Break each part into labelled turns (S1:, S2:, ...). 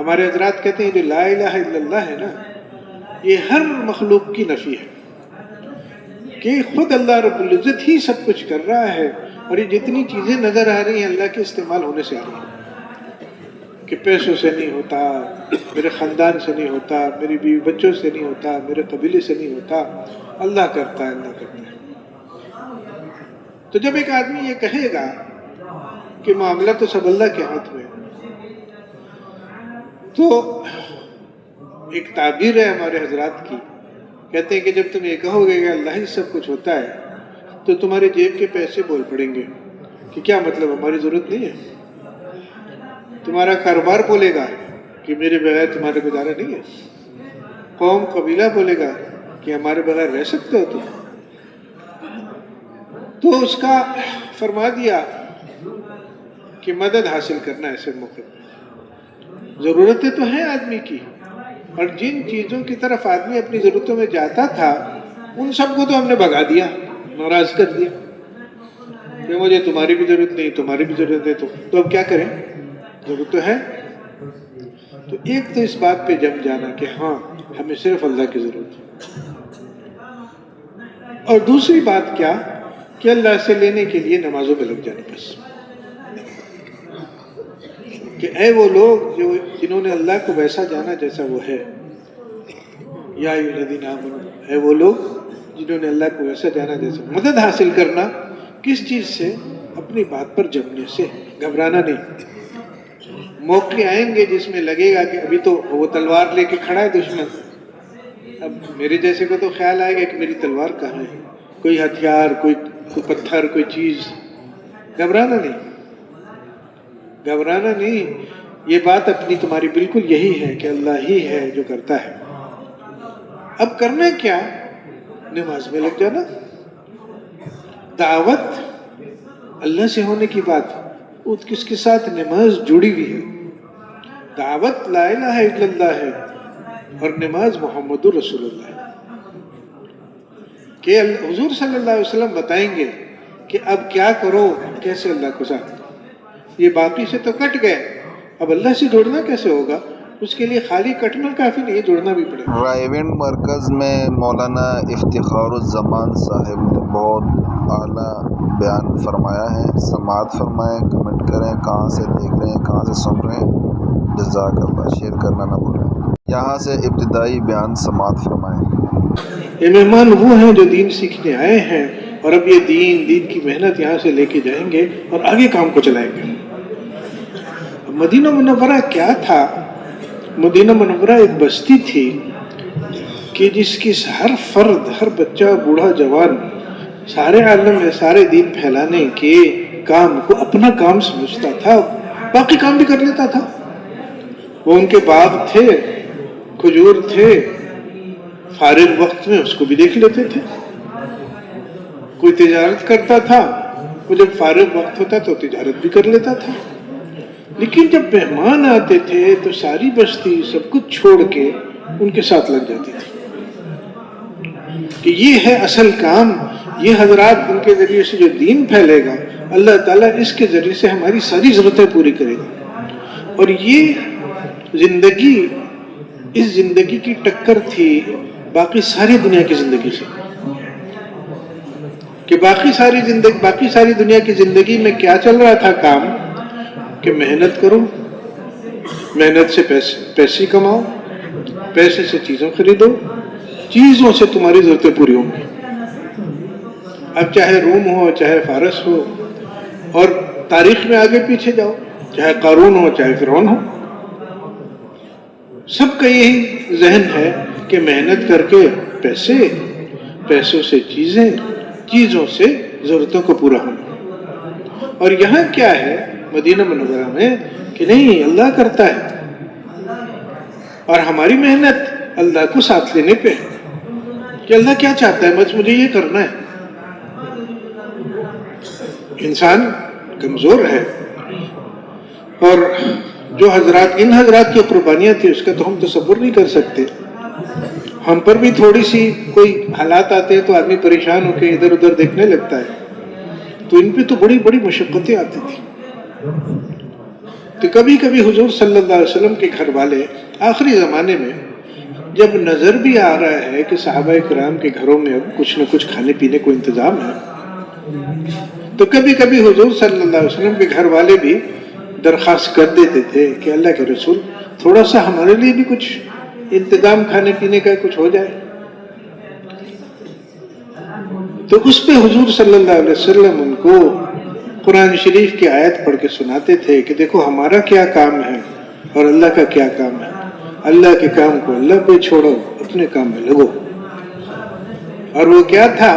S1: ہمارے حضرات کہتے ہیں جو لا الہ الا اللہ ہے نا، یہ ہر مخلوق کی نفی ہے کہ خود اللہ رب العزت ہی سب کچھ کر رہا ہے، اور یہ جتنی چیزیں نظر آ رہی ہیں اللہ کے استعمال ہونے سے آ رہی ہیں، کہ پیسوں سے نہیں ہوتا، میرے خاندان سے نہیں ہوتا، میری بیوی بچوں سے نہیں ہوتا، میرے قبیلے سے نہیں ہوتا، اللہ کرتا ہے، اللہ کرتا ہے۔ تو جب ایک آدمی یہ کہے گا کہ معاملہ تو سب اللہ کے ہاتھ میں، تو ایک تعبیر ہے ہمارے حضرات کی، کہتے ہیں کہ جب تم یہ کہو گے کہ اللہ ہی سب کچھ ہوتا ہے تو تمہارے جیب کے پیسے بول پڑیں گے کہ کیا مطلب ہماری ضرورت نہیں ہے، تمہارا کاروبار بولے گا کہ میرے بغیر تمہارا گزارا نہیں ہے، قوم قبیلہ بولے گا کہ ہمارے بغیر رہ سکتے ہو تم۔ تو اس کا فرما دیا کہ مدد حاصل کرنا ایسے موقع میں، ضرورتیں تو ہیں آدمی کی، اور جن چیزوں کی طرف آدمی اپنی ضرورتوں میں جاتا تھا ان سب کو تو ہم نے بھگا دیا، ناراض کر دیا کہ مجھے تمہاری بھی ضرورت نہیں، تمہاری بھی ضرورت ہے، تو اب کیا کریں، ضرورت تو ہے۔ تو ایک تو اس بات پہ جم جانا کہ ہاں ہمیں صرف اللہ کی ضرورت ہے، اور دوسری بات کیا کہ اللہ سے لینے کے لیے نمازوں میں لگ جانا، بس کہ اے وہ لوگ جنہوں نے اللہ کو ویسا جانا جیسا وہ ہے، یا ایھا الذین آمنوا، اے وہ لوگ جنہوں نے اللہ کو ویسا جانا جیسا۔ مدد حاصل کرنا کس چیز سے؟ اپنی بات پر جمنے سے، گھبرانا نہیں۔ موقع آئیں گے جس میں لگے گا کہ ابھی تو وہ تلوار لے کے کھڑا ہے دشمن، اب میرے جیسے کو تو خیال آئے گا کہ میری تلوار کہاں ہے، کوئی ہتھیار، کوئی پتھر، کوئی چیز، گھبرانا نہیں، گھبرانا نہیں۔ یہ بات اپنی تمہاری بالکل یہی ہے کہ اللہ ہی ہے جو کرتا ہے۔ اب کرنا کیا؟ نماز میں لگ جانا۔ دعوت اللہ سے ہونے کی بات، کس کے ساتھ؟ نماز جڑی ہوئی ہے۔ دعوت لا الہ الا اللہ ہے اور نماز محمد رسول اللہ ہے، کہ حضور صلی اللہ علیہ وسلم بتائیں گے کہ اب کیا کرو، کیسے اللہ کو ساتھ لو۔ یہ باقی سے تو کٹ گئے، اب اللہ سے جوڑنا کیسے ہوگا؟ اس کے لیے خالی کٹنا کافی نہیں ہے، جوڑنا بھی پڑے گا۔
S2: رائیونڈ مرکز میں مولانا افتخار الزمان صاحب نے بہت اعلیٰ بیان فرمایا ہے، سماعت فرمائیں، کمنٹ کریں، کہاں سے دیکھ رہے ہیں، کہاں سے سن رہے ہیں، جزاک اللہ، شیئر کرنا نہ بھولیں۔ یہاں سے ابتدائی بیان سماعت فرمائیں۔
S1: یہ مہمان وہ ہیں جو دین سیکھنے آئے ہیں، اور اب یہ دین کی محنت یہاں سے لے کے جائیں گے اور آگے کام کو چلائیں گے۔ مدینہ منورہ کیا تھا؟ مدینہ منورہ ایک بستی تھی کہ جس کی ہر فرد، ہر بچہ، بوڑھا، جوان، سارے عالم میں سارے دین پھیلانے کے کام کو اپنا کام سمجھتا تھا، باقی کام بھی کر لیتا تھا۔ وہ ان کے باغ تھے، کھجور تھے، فارغ وقت میں اس کو بھی دیکھ لیتے تھے۔ کوئی تجارت کرتا تھا، وہ جب فارغ وقت ہوتا تو تجارت بھی کر لیتا تھا۔ لیکن جب مہمان آتے تھے تو ساری بستی سب کچھ چھوڑ کے ان کے ساتھ لگ جاتی تھی کہ یہ ہے اصل کام، یہ حضرات ان کے ذریعے سے جو دین پھیلے گا، اللہ تعالیٰ اس کے ذریعے سے ہماری ساری ضرورتیں پوری کرے گا۔ اور یہ زندگی، اس زندگی کی ٹکر تھی باقی ساری دنیا کی زندگی سے، کہ باقی ساری دنیا کی زندگی میں کیا چل رہا تھا کام؟ کہ محنت کرو، محنت سے پیسے کماؤ، پیسے سے چیزوں خریدو، چیزوں سے تمہاری ضرورتیں پوری ہوں گی۔ اب چاہے روم ہو، چاہے فارس ہو، اور تاریخ میں آگے پیچھے جاؤ، چاہے قارون ہو، چاہے فرعون ہو، سب کا یہی ذہن ہے کہ محنت کر کے پیسے، پیسوں سے چیزیں، چیزوں سے ضرورتوں کو پورا ہونا۔ اور یہاں کیا ہے مدینہ منورہ میں کہ نہیں، اللہ کرتا ہے، اور ہماری محنت اللہ کو ساتھ لینے پہ کہ اللہ کیا چاہتا ہے، بس مجھے یہ کرنا ہے۔ انسان کمزور ہے، اور جو حضرات، ان حضرات کی قربانیاں تھی، اس کا تو ہم تصور نہیں کر سکتے۔ ہم پر بھی تھوڑی سی کوئی حالات آتے ہیں تو آدمی پریشان ہو کے ادھر ادھر دیکھنے لگتا ہے، تو ان پہ تو بڑی بڑی مشقتیں آتی تھی۔ تو کبھی کبھی حضور صلی اللہ علیہ وسلم کے گھر والے آخری زمانے میں جب نظر بھی آ رہا ہے کہ صحابہ کرام کے گھروں میں اب کچھ نہ کچھ کھانے پینے کو انتظام ہے، تو کبھی کبھی حضور صلی اللہ علیہ وسلم کے گھر والے بھی درخواست کر دیتے تھے کہ اللہ کے رسول تھوڑا سا ہمارے لیے بھی کچھ انتظام کھانے پینے کا کچھ ہو جائے. تو اس پہ حضور صلی اللہ علیہ وسلم ان کو قرآن شریف کی آیت پڑھ کے سناتے تھے کہ دیکھو ہمارا کیا کام ہے اور اللہ کا کیا کام ہے. اللہ کے کام کو اللہ پہ چھوڑو، اپنے کام میں لگو. اور وہ کیا تھا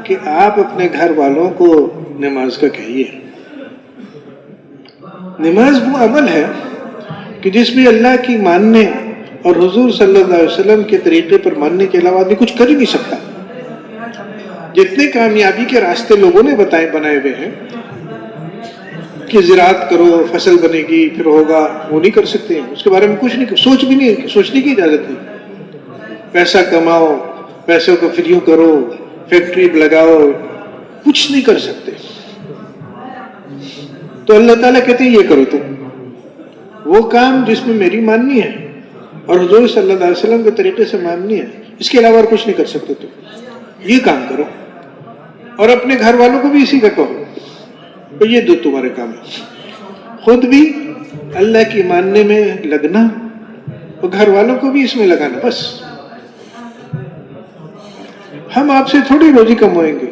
S1: کہ آپ اپنے گھر والوں کو نماز کا کہیے. نماز وہ عمل ہے کہ جس میں اللہ کی ماننے اور حضور صلی اللہ علیہ وسلم کے طریقے پر ماننے کے علاوہ آدمی کچھ کر ہی نہیں سکتا. جتنے کامیابی کے راستے لوگوں نے بنائے ہوئے ہیں کہ زراعت کرو، فصل بنے گی، پھر ہوگا، وہ نہیں کر سکتے. اس کے بارے میں کچھ نہیں، سوچنے کی اجازت نہیں. پیسہ کماؤ، پیسوں کو فریوں کرو، فیکٹری لگاؤ، کچھ نہیں کر سکتے. تو اللہ تعالیٰ کہتے ہیں یہ کرو تم وہ کام جس میں میری ماننی ہے اور حضور صلی اللہ علیہ وسلم کے طریقے سے ماننی ہے، اس کے علاوہ اور کچھ نہیں کر سکتے. تم یہ کام کرو اور اپنے گھر والوں کو بھی اسی کا کہو. یہ دو تمہارے کام ہے، خود بھی اللہ کی ماننے میں لگنا اور گھر والوں کو بھی اس میں لگانا. بس ہم آپ سے تھوڑی روزی کمائیں گے.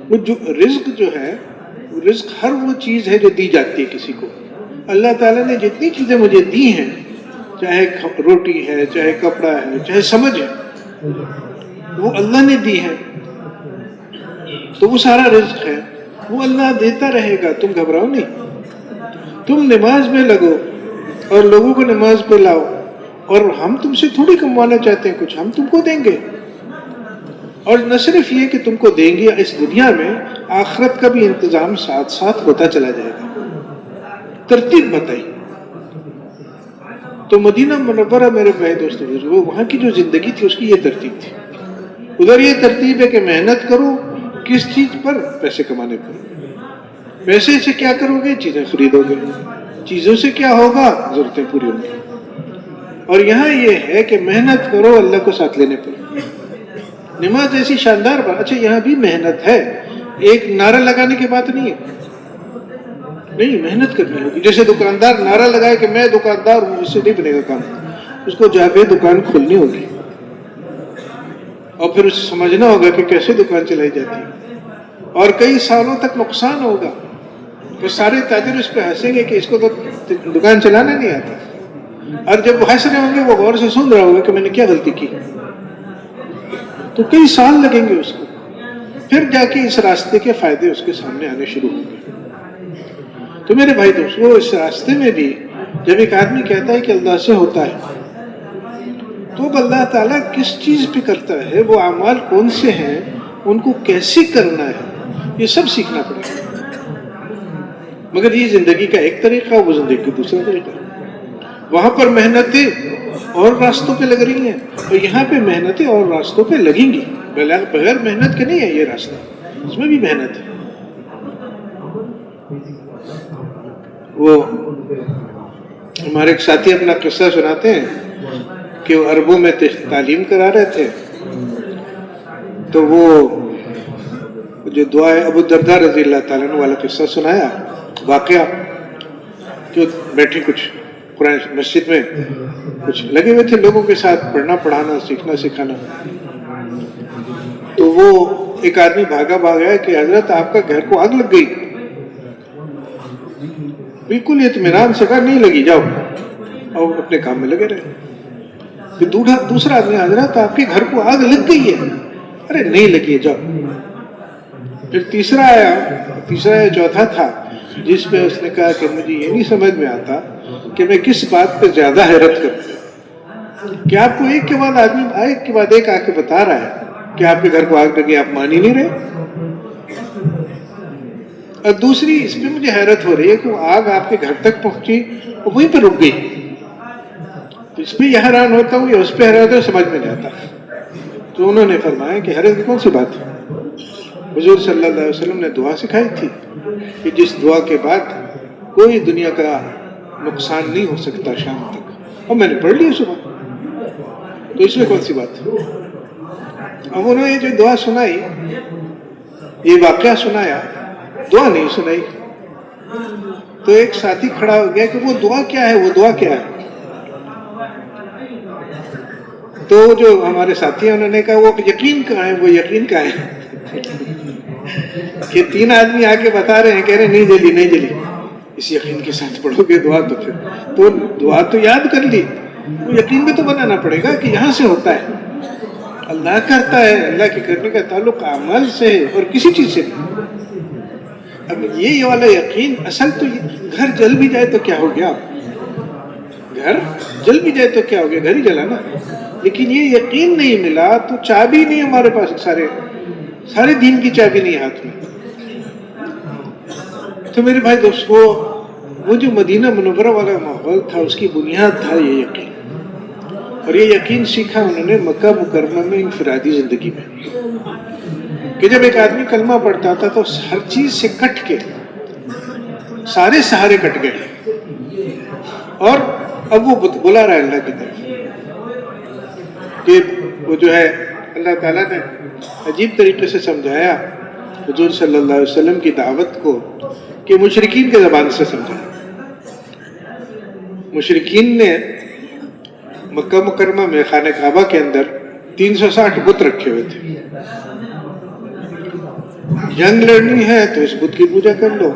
S1: وہ جو رزق جو ہے، رزق ہر وہ چیز ہے جو دی جاتی ہے کسی کو. اللہ تعالیٰ نے جتنی چیزیں مجھے دی ہیں، چاہے روٹی ہے، چاہے کپڑا ہے، چاہے سمجھ ہے، وہ اللہ نے دی ہے. تو وہ سارا رزق ہے، وہ اللہ دیتا رہے گا. تم گھبراؤ نہیں، تم نماز میں لگو اور لوگوں کو نماز پہ لاؤ. اور ہم تم سے تھوڑی کموانا چاہتے ہیں کچھ، ہم تم کو دیں گے. اور نہ صرف یہ کہ تم کو دیں گے، اس دنیا میں آخرت کا بھی انتظام ساتھ ساتھ ہوتا چلا جائے گا. ترتیب بتائی. تو مدینہ منورہ میرے بھائی دوستوں، وہاں کی جو زندگی تھی اس کی یہ ترتیب تھی. ادھر یہ ترتیب ہے کہ محنت کرو، کس چیز پر؟ پیسے کمانے پر. پیسے سے کیا کرو گے؟ چیزیں خریدو گے. چیزوں سے کیا ہوگا؟ ضرورتیں پوری ہوں گی. اور یہاں یہ ہے کہ محنت کرو اللہ کو ساتھ لینے پر. نماز ایسی شاندار بات. اچھا یہاں بھی محنت ہے، ایک نعرہ لگانے کی بات نہیں ہے. نہیں، محنت کرنی ہوگی. جیسے دکاندار نعرہ لگائے کہ میں دکاندار ہوں، اس سے نہیں بنے گا کام. اس کو جا کے دکان کھولنی ہوگی اور پھر اسے سمجھنا ہوگا کہ کیسے دکان چلائی جاتی ہے. اور کئی سالوں تک نقصان ہوگا. تو سارے تاجر اس پہ ہنسیں گے کہ اس کو تو دکان چلانا نہیں آتا. اور جب وہ ہنس رہے ہوں گے وہ غور سے سن رہا ہوگا کہ میں نے کیا غلطی کی. تو کئی سال لگیں گے اس کو. پھر جا کے اس راستے کے فائدے اس کے سامنے آنے شروع ہوں گے. تو میرے بھائی دوستو، اس راستے میں بھی جب ایک آدمی کہتا ہے کہ اللہ سے ہوتا ہے، تو اب اللہ تعالیٰ کس چیز پہ کرتا ہے، وہ اعمال کون سے ہیں، ان کو کیسے کرنا ہے، یہ سب سیکھنا پڑے گا. مگر یہ زندگی کا ایک طریقہ، وہ زندگی کا دوسرا طریقہ. وہاں پر محنتیں اور راستوں پہ لگ رہی ہیں، اور یہاں پہ محنتیں اور راستوں پہ لگیں گی. بغیر محنت کے نہیں ہے یہ راستہ، اس میں بھی محنت ہے. وہ ہمارے ایک ساتھی اپنا قصہ سناتے ہیں کہ وہ عربوں میں تعلیم کرا رہے تھے. تو وہ جو دعا ہے ابو الدرداء رضی اللہ تعالیٰ عنہ والا قصہ سنایا، واقعہ جو بیٹھے کچھ قرآن مسجد میں کچھ لگے ہوئے تھے لوگوں کے ساتھ پڑھنا پڑھانا سیکھنا سکھانا. تو وہ ایک آدمی بھاگا کہ حضرت آپ کا گھر کو آگ لگ گئی. بالکل اطمینان سے کہا نہیں لگی، جاؤ، اور اپنے کام میں لگے رہے. پھر دوسرا آدمی، حضرت آپ کے گھر کو آگ لگ گئی ہے. ارے نہیں لگی ہے، جاؤ. پھر تیسرا آیا، چوتھا تھا جس پہ اس نے کہا کہ مجھے یہ نہیں سمجھ میں آتا کہ میں کس بات پہ زیادہ حیرت کرتا کہ آپ کو ایک کے بعد ایک آ کے بتا رہا ہے کہ آپ کے گھر کو آگ لگی، آپ مان ہی نہیں رہے. اور دوسری اس پہ مجھے حیرت ہو رہی ہے کہ وہ آگ آپ کے گھر تک پہنچی اور وہیں پہ رک گئی. اس پہ یہ حیران ہوتا ہوں یا اس پہ حیران ہوتا ہوں، سمجھ میں نہیں آتا. تو انہوں نے فرمایا کہ حیرت کی کون سی بات ہے؟ حضور صلی اللہ علیہ وسلم نے دعا سکھائی تھی کہ جس دعا کے بعد کوئی دنیا کا نقصان نہیں ہو سکتا شام تک، اور میں نے پڑھ لی صبح، تو اس میں کون سی بات؟ اب انہوں نے جو دعا سنائی، یہ واقعہ سنایا، دعا نہیں سنائی، تو ایک ساتھی کھڑا ہو گیا کہ وہ دعا کیا ہے، وہ دعا کیا ہے؟ تو جو ہمارے ساتھی ہیں انہوں نے کہا وہ یقین کہاں ہے، وہ یقین کہاں ہے؟ کہ 3 آدمی آ کے بتا رہے ہیں، کہہ رہے ہیں نہیں جلی نہیں جلی، اس یقین کے ساتھ پڑھو گے دعا تو پھر تو دعا تو یاد کر لی، وہ یقین بھی تو بنانا پڑے گا کہ یہاں سے ہوتا ہے، اللہ کرتا ہے، اللہ کے کرنے کا تعلق عمل سے ہے اور کسی چیز سے نہیں۔ اب یہ والا یقین اصل تو گھر جل بھی جائے تو کیا ہو گیا، گھر جل بھی جائے تو کیا ہو گیا، گھر ہی جلا نا، لیکن یہ یقین نہیں ملا تو چابی نہیں ہمارے پاس، سارے دین کی چابی نہیں ہاتھ میں۔ تو میرے بھائی دوستو، وہ جو مدینہ منورہ والا ماحول تھا اس کی بنیاد تھا یہ یقین، اور یہ یقین سیکھا انہوں نے مکہ مکرمہ میں انفرادی زندگی میں، کہ جب ایک آدمی کلمہ پڑھتا تھا تو ہر چیز سے کٹ کے سارے سہارے کٹ گئے، اور اب وہ بلا رہا ہے اللہ کی طرف، کہ وہ جو ہے اللہ تعالیٰ نے عجیب طریقے سے سمجھایا حضور صلی اللہ علیہ وسلم کی دعوت کو، کہ مشرکین کے زبان سے سمجھایا۔ مشرکین نے مکہ مکرمہ میں خانہ کعبہ کے اندر 360 بت رکھے ہوئے تھے، جنگ لڑنی ہے تو اس بت کی پوجا کر لو،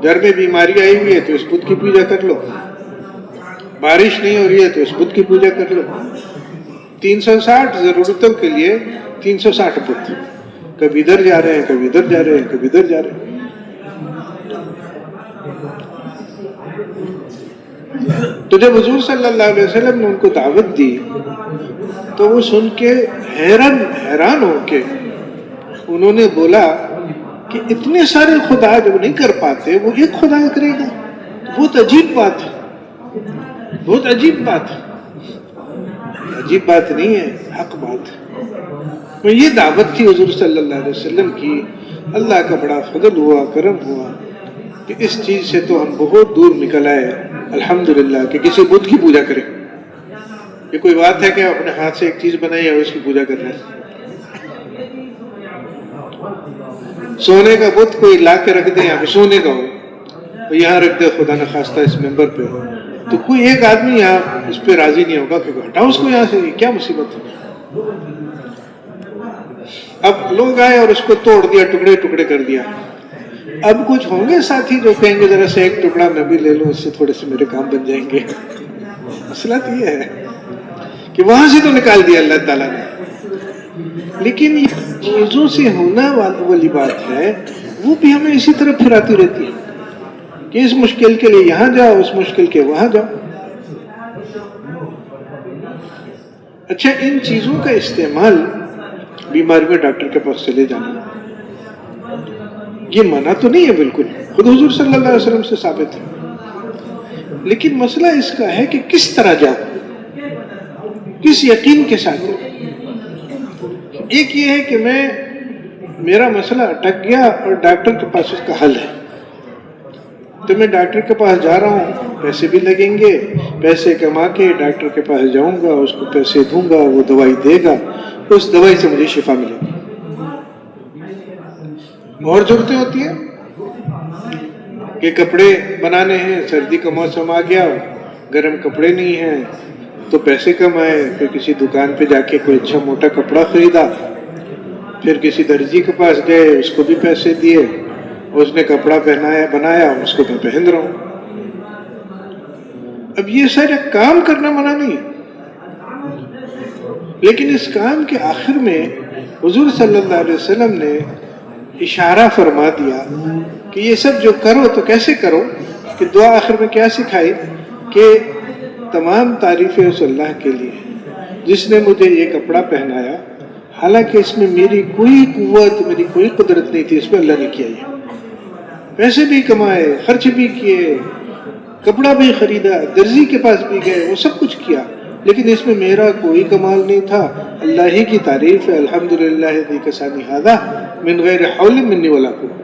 S1: گھر میں بیماری آئی ہوئی ہے تو اس بت کی پوجا کر لو، بارش نہیں ہو رہی ہے تو اس بت کی پوجا کر لو، 360 ضرورتوں کے لیے 360 بت، کبھی ادھر جا رہے ہیں، کبھی ادھر جا رہے ہیں، کبھی ادھر جا رہے ہیں۔ تو جب حضور صلی اللہ علیہ وسلم نے ان کو دعوت دی تو وہ سن کے حیران ہو کے انہوں نے بولا کہ اتنے سارے خدا جب نہیں کر پاتے وہ ایک خدا کرے گا، بہت عجیب بات ہے، بہت عجیب بات ہے، عجیب بات نہیں ہے، حق بات ہے۔ یہ دعوت تھی حضور صلی اللہ علیہ وسلم کی، اللہ کا بڑا فضل ہوا، کرم ہوا کہ اس چیز سے تو ہم بہت دور نکل آئے الحمدللہ، کہ کسی بت کی پوجا کریں۔ یہ کوئی بات ہے کہ اپنے ہاتھ سے ایک چیز بنائی اور اس کی پوجا کر رہے ہیں؟ سونے کا بت کوئی لا کے رکھ دیں، یہاں سونے کا ہو، یہاں رکھ دے خدا نخواستہ اس ممبر پہ، تو کوئی ایک آدمی یہاں اس پہ راضی نہیں ہوگا کہ ہٹاؤ اس کو یہاں سے، کیا مصیبت ہے؟ اب لوگ آئے اور اس کو توڑ دیا، ٹکڑے ٹکڑے کر دیا۔ اب کچھ ہوں گے ساتھی جو کہیں گے ذرا سے ایک ٹکڑا میں بھی لے لوں، اس سے تھوڑے سے میرے کام بن جائیں گے۔ مسئلہ تو یہ ہے کہ وہاں سے تو نکال دیا اللہ تعالیٰ نے، لیکن یہ چیزوں سے ہونا والی بات ہے، وہ بھی ہمیں اسی طرح پھراتی رہتی ہے کہ اس مشکل کے لیے یہاں جاؤ، اس مشکل کے وہاں جاؤ۔ اچھا، ان چیزوں کا استعمال بیماری میں ڈاکٹر کے پاس چلے جانا، یہ منع تو نہیں ہے بالکل، خود حضور صلی اللہ علیہ وسلم سے ثابت ہے، لیکن مسئلہ اس کا ہے کہ کس طرح جاؤ، کس یقین کے ساتھ جاؤ۔ ایک یہ ہے کہ میرا مسئلہ اٹک گیا اور ڈاکٹر کے پاس اس کا حل ہے، تو میں ڈاکٹر کے پاس جا رہا ہوں، پیسے بھی لگیں گے، پیسے کما کے ڈاکٹر کے پاس جاؤں گا، اس کو پیسے دوں گا، وہ دوائی دے گا، اس دوائی سے مجھے شفا ملے گی۔ اور ضرورتیں ہوتی ہیں کہ کپڑے بنانے ہیں، سردی کا موسم آ گیا، گرم کپڑے نہیں ہیں تو پیسے کم آئے، پھر کسی دکان پہ جا کے کوئی اچھا موٹا کپڑا خریدا، پھر کسی درزی کے پاس گئے، اس کو بھی پیسے دیے، اس نے کپڑا بنایا، اس کو میں پہن رہا ہوں۔ اب یہ سارا کام کرنا منع نہیں ہے، لیکن اس کام کے آخر میں حضور صلی اللہ علیہ وسلم نے اشارہ فرما دیا کہ یہ سب جو کرو تو کیسے کرو، کہ دعا آخر میں کیا سکھائی کہ تمام تعریفیں اس اللہ کے لیے جس نے مجھے یہ کپڑا پہنایا، حالانکہ اس میں میری کوئی قوت، میری کوئی قدرت نہیں تھی، اس میں اللہ نے کیا، یہ پیسے بھی کمائے، خرچ بھی کیے، کپڑا بھی خریدا، درزی کے پاس بھی گئے، وہ سب کچھ کیا، لیکن اس میں میرا کوئی کمال نہیں تھا، اللہ ہی کی تعریف ہے، الحمدللہ الذی کسانی ھذا من غیر حول منی ولا قوۃ،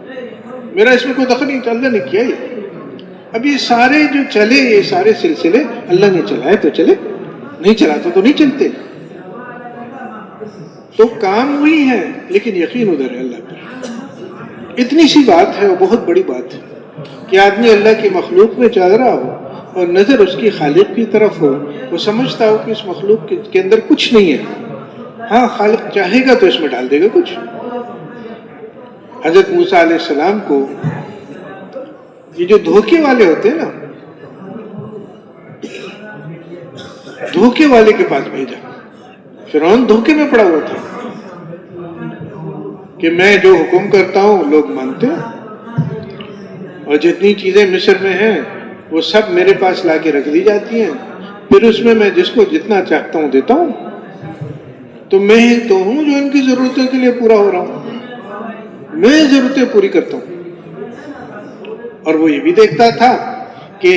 S1: میرا اس میں کوئی دخل نہیں تھا، اللہ نے کیا یہ۔ اب یہ سارے جو چلے، یہ سارے سلسلے اللہ نے چلائے تو چلے، نہیں چلاتا تو نہیں چلتے. تو کام وہی ہے لیکن یقین ادھر ہے اللہ پر. اتنی سی بات ہے اور بہت بڑی بات ہے کہ آدمی اللہ کی مخلوق میں چل رہا ہو اور نظر اس کی خالق کی طرف ہو، وہ سمجھتا ہو کہ اس مخلوق کے اندر کچھ نہیں ہے. ہاں خالق چاہے گا تو اس میں ڈال دے گا کچھ. حضرت موسیٰ علیہ السلام کو یہ جو دھوکے والے ہوتے ہیں نا، دھوکے والے کے پاس بھیجا. فرعون دھوکے میں پڑا ہوا تھا کہ میں جو حکم کرتا ہوں لوگ مانتے ہیں، اور جتنی چیزیں مصر میں ہیں وہ سب میرے پاس لا کے رکھ دی جاتی ہیں، پھر اس میں جس کو جتنا چاہتا ہوں دیتا ہوں. تو میں ہی تو ہوں جو ان کی ضرورتوں کے لیے پورا ہو رہا ہوں، میں ضرورتیں پوری کرتا ہوں. اور وہ یہ بھی دیکھتا تھا کہ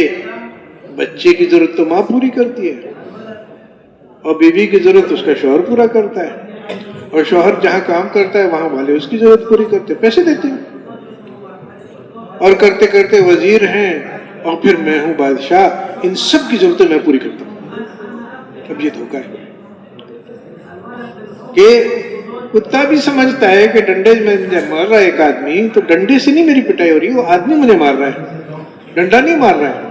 S1: بچے کی ضرورت تو ماں پوری کرتی ہے، اور بیوی کی ضرورت اس کا شوہر پورا کرتا ہے، اور شوہر جہاں کام کرتا ہے وہاں والے اس کی ضرورت پوری کرتے، پیسے دیتے ہیں، اور کرتے کرتے وزیر ہیں، اور پھر میں ہوں بادشاہ، ان سب کی ضرورتیں میں پوری کرتا ہوں. اب یہ دھوکہ ہے کہ کتا بھی سمجھتا ہے کہ ڈنڈے میں مار رہا ہے ایک آدمی تو ڈنڈے سے نہیں میری پٹائی ہو رہی، وہ آدمی مجھے مار رہا ہے، ڈنڈا نہیں مار رہا ہے.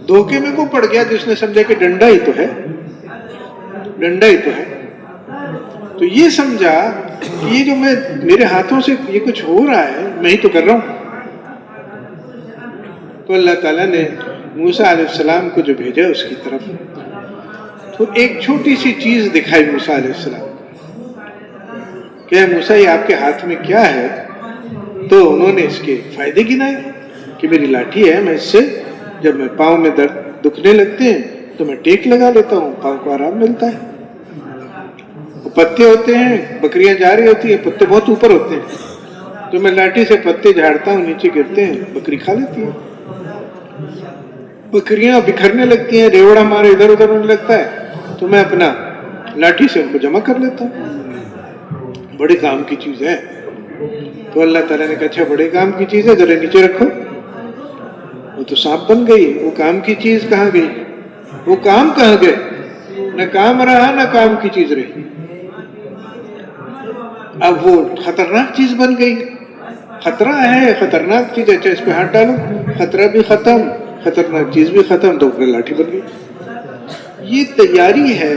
S1: دھوکے میں وہ پڑ گیا جس نے سمجھا کہ ڈنڈا ہی تو ہے، ڈنڈا ہی تو ہے. تو یہ سمجھا کہ یہ جو میرے ہاتھوں سے یہ کچھ ہو رہا ہے میں ہی تو کر رہا ہوں. تو اللہ تعالیٰ نے موسیٰ علیہ السلام کو جو بھیجا اس کی طرف، تو ایک چھوٹی سی چیز دکھائی موسیٰ علیہ السلام کہ موسیٰ یہ آپ کے ہاتھ میں کیا ہے؟ تو انہوں نے اس کے فائدے گنائے کہ میری لاٹھی ہے، میں اس سے جب میں پاؤں میں درد دکھنے لگتے ہیں تو میں ٹیک لگا لیتا ہوں، پاؤں کو آرام ملتا ہے. پتے ہوتے ہیں، بکریاں جا رہی ہوتی ہیں، پتے بہت اوپر ہوتے ہیں، تو میں لاٹھی سے پتے جھاڑتا ہوں، نیچے گرتے ہیں، بکری کھا لیتی ہے. بکریاں بکھرنے لگتی ہیں، ریوڑ ہمارے ادھر ادھر ہونے لگتا ہے، تو میں اپنا لاٹھی سے ان کو جمع کر لیتا ہوں. بڑے کام کی چیز ہے. تو اللہ تعالیٰ نے کہا اچھا بڑے کام کی چیز ہے، ذرا نیچے رکھو. وہ تو سانپ بن گئی. وہ کام کی چیز کہاں گئی؟ وہ کام کہاں گئے؟ نہ کام رہا نہ کام کی چیز رہی. اب وہ خطرناک چیز بن گئی. خطرہ ہے، خطرناک چیز، اچھا اس پہ ہاتھ ڈالو، خطرہ بھی ختم، خطرناک چیز بھی ختم، تو پھر لاٹھی بن گئی. یہ تیاری ہے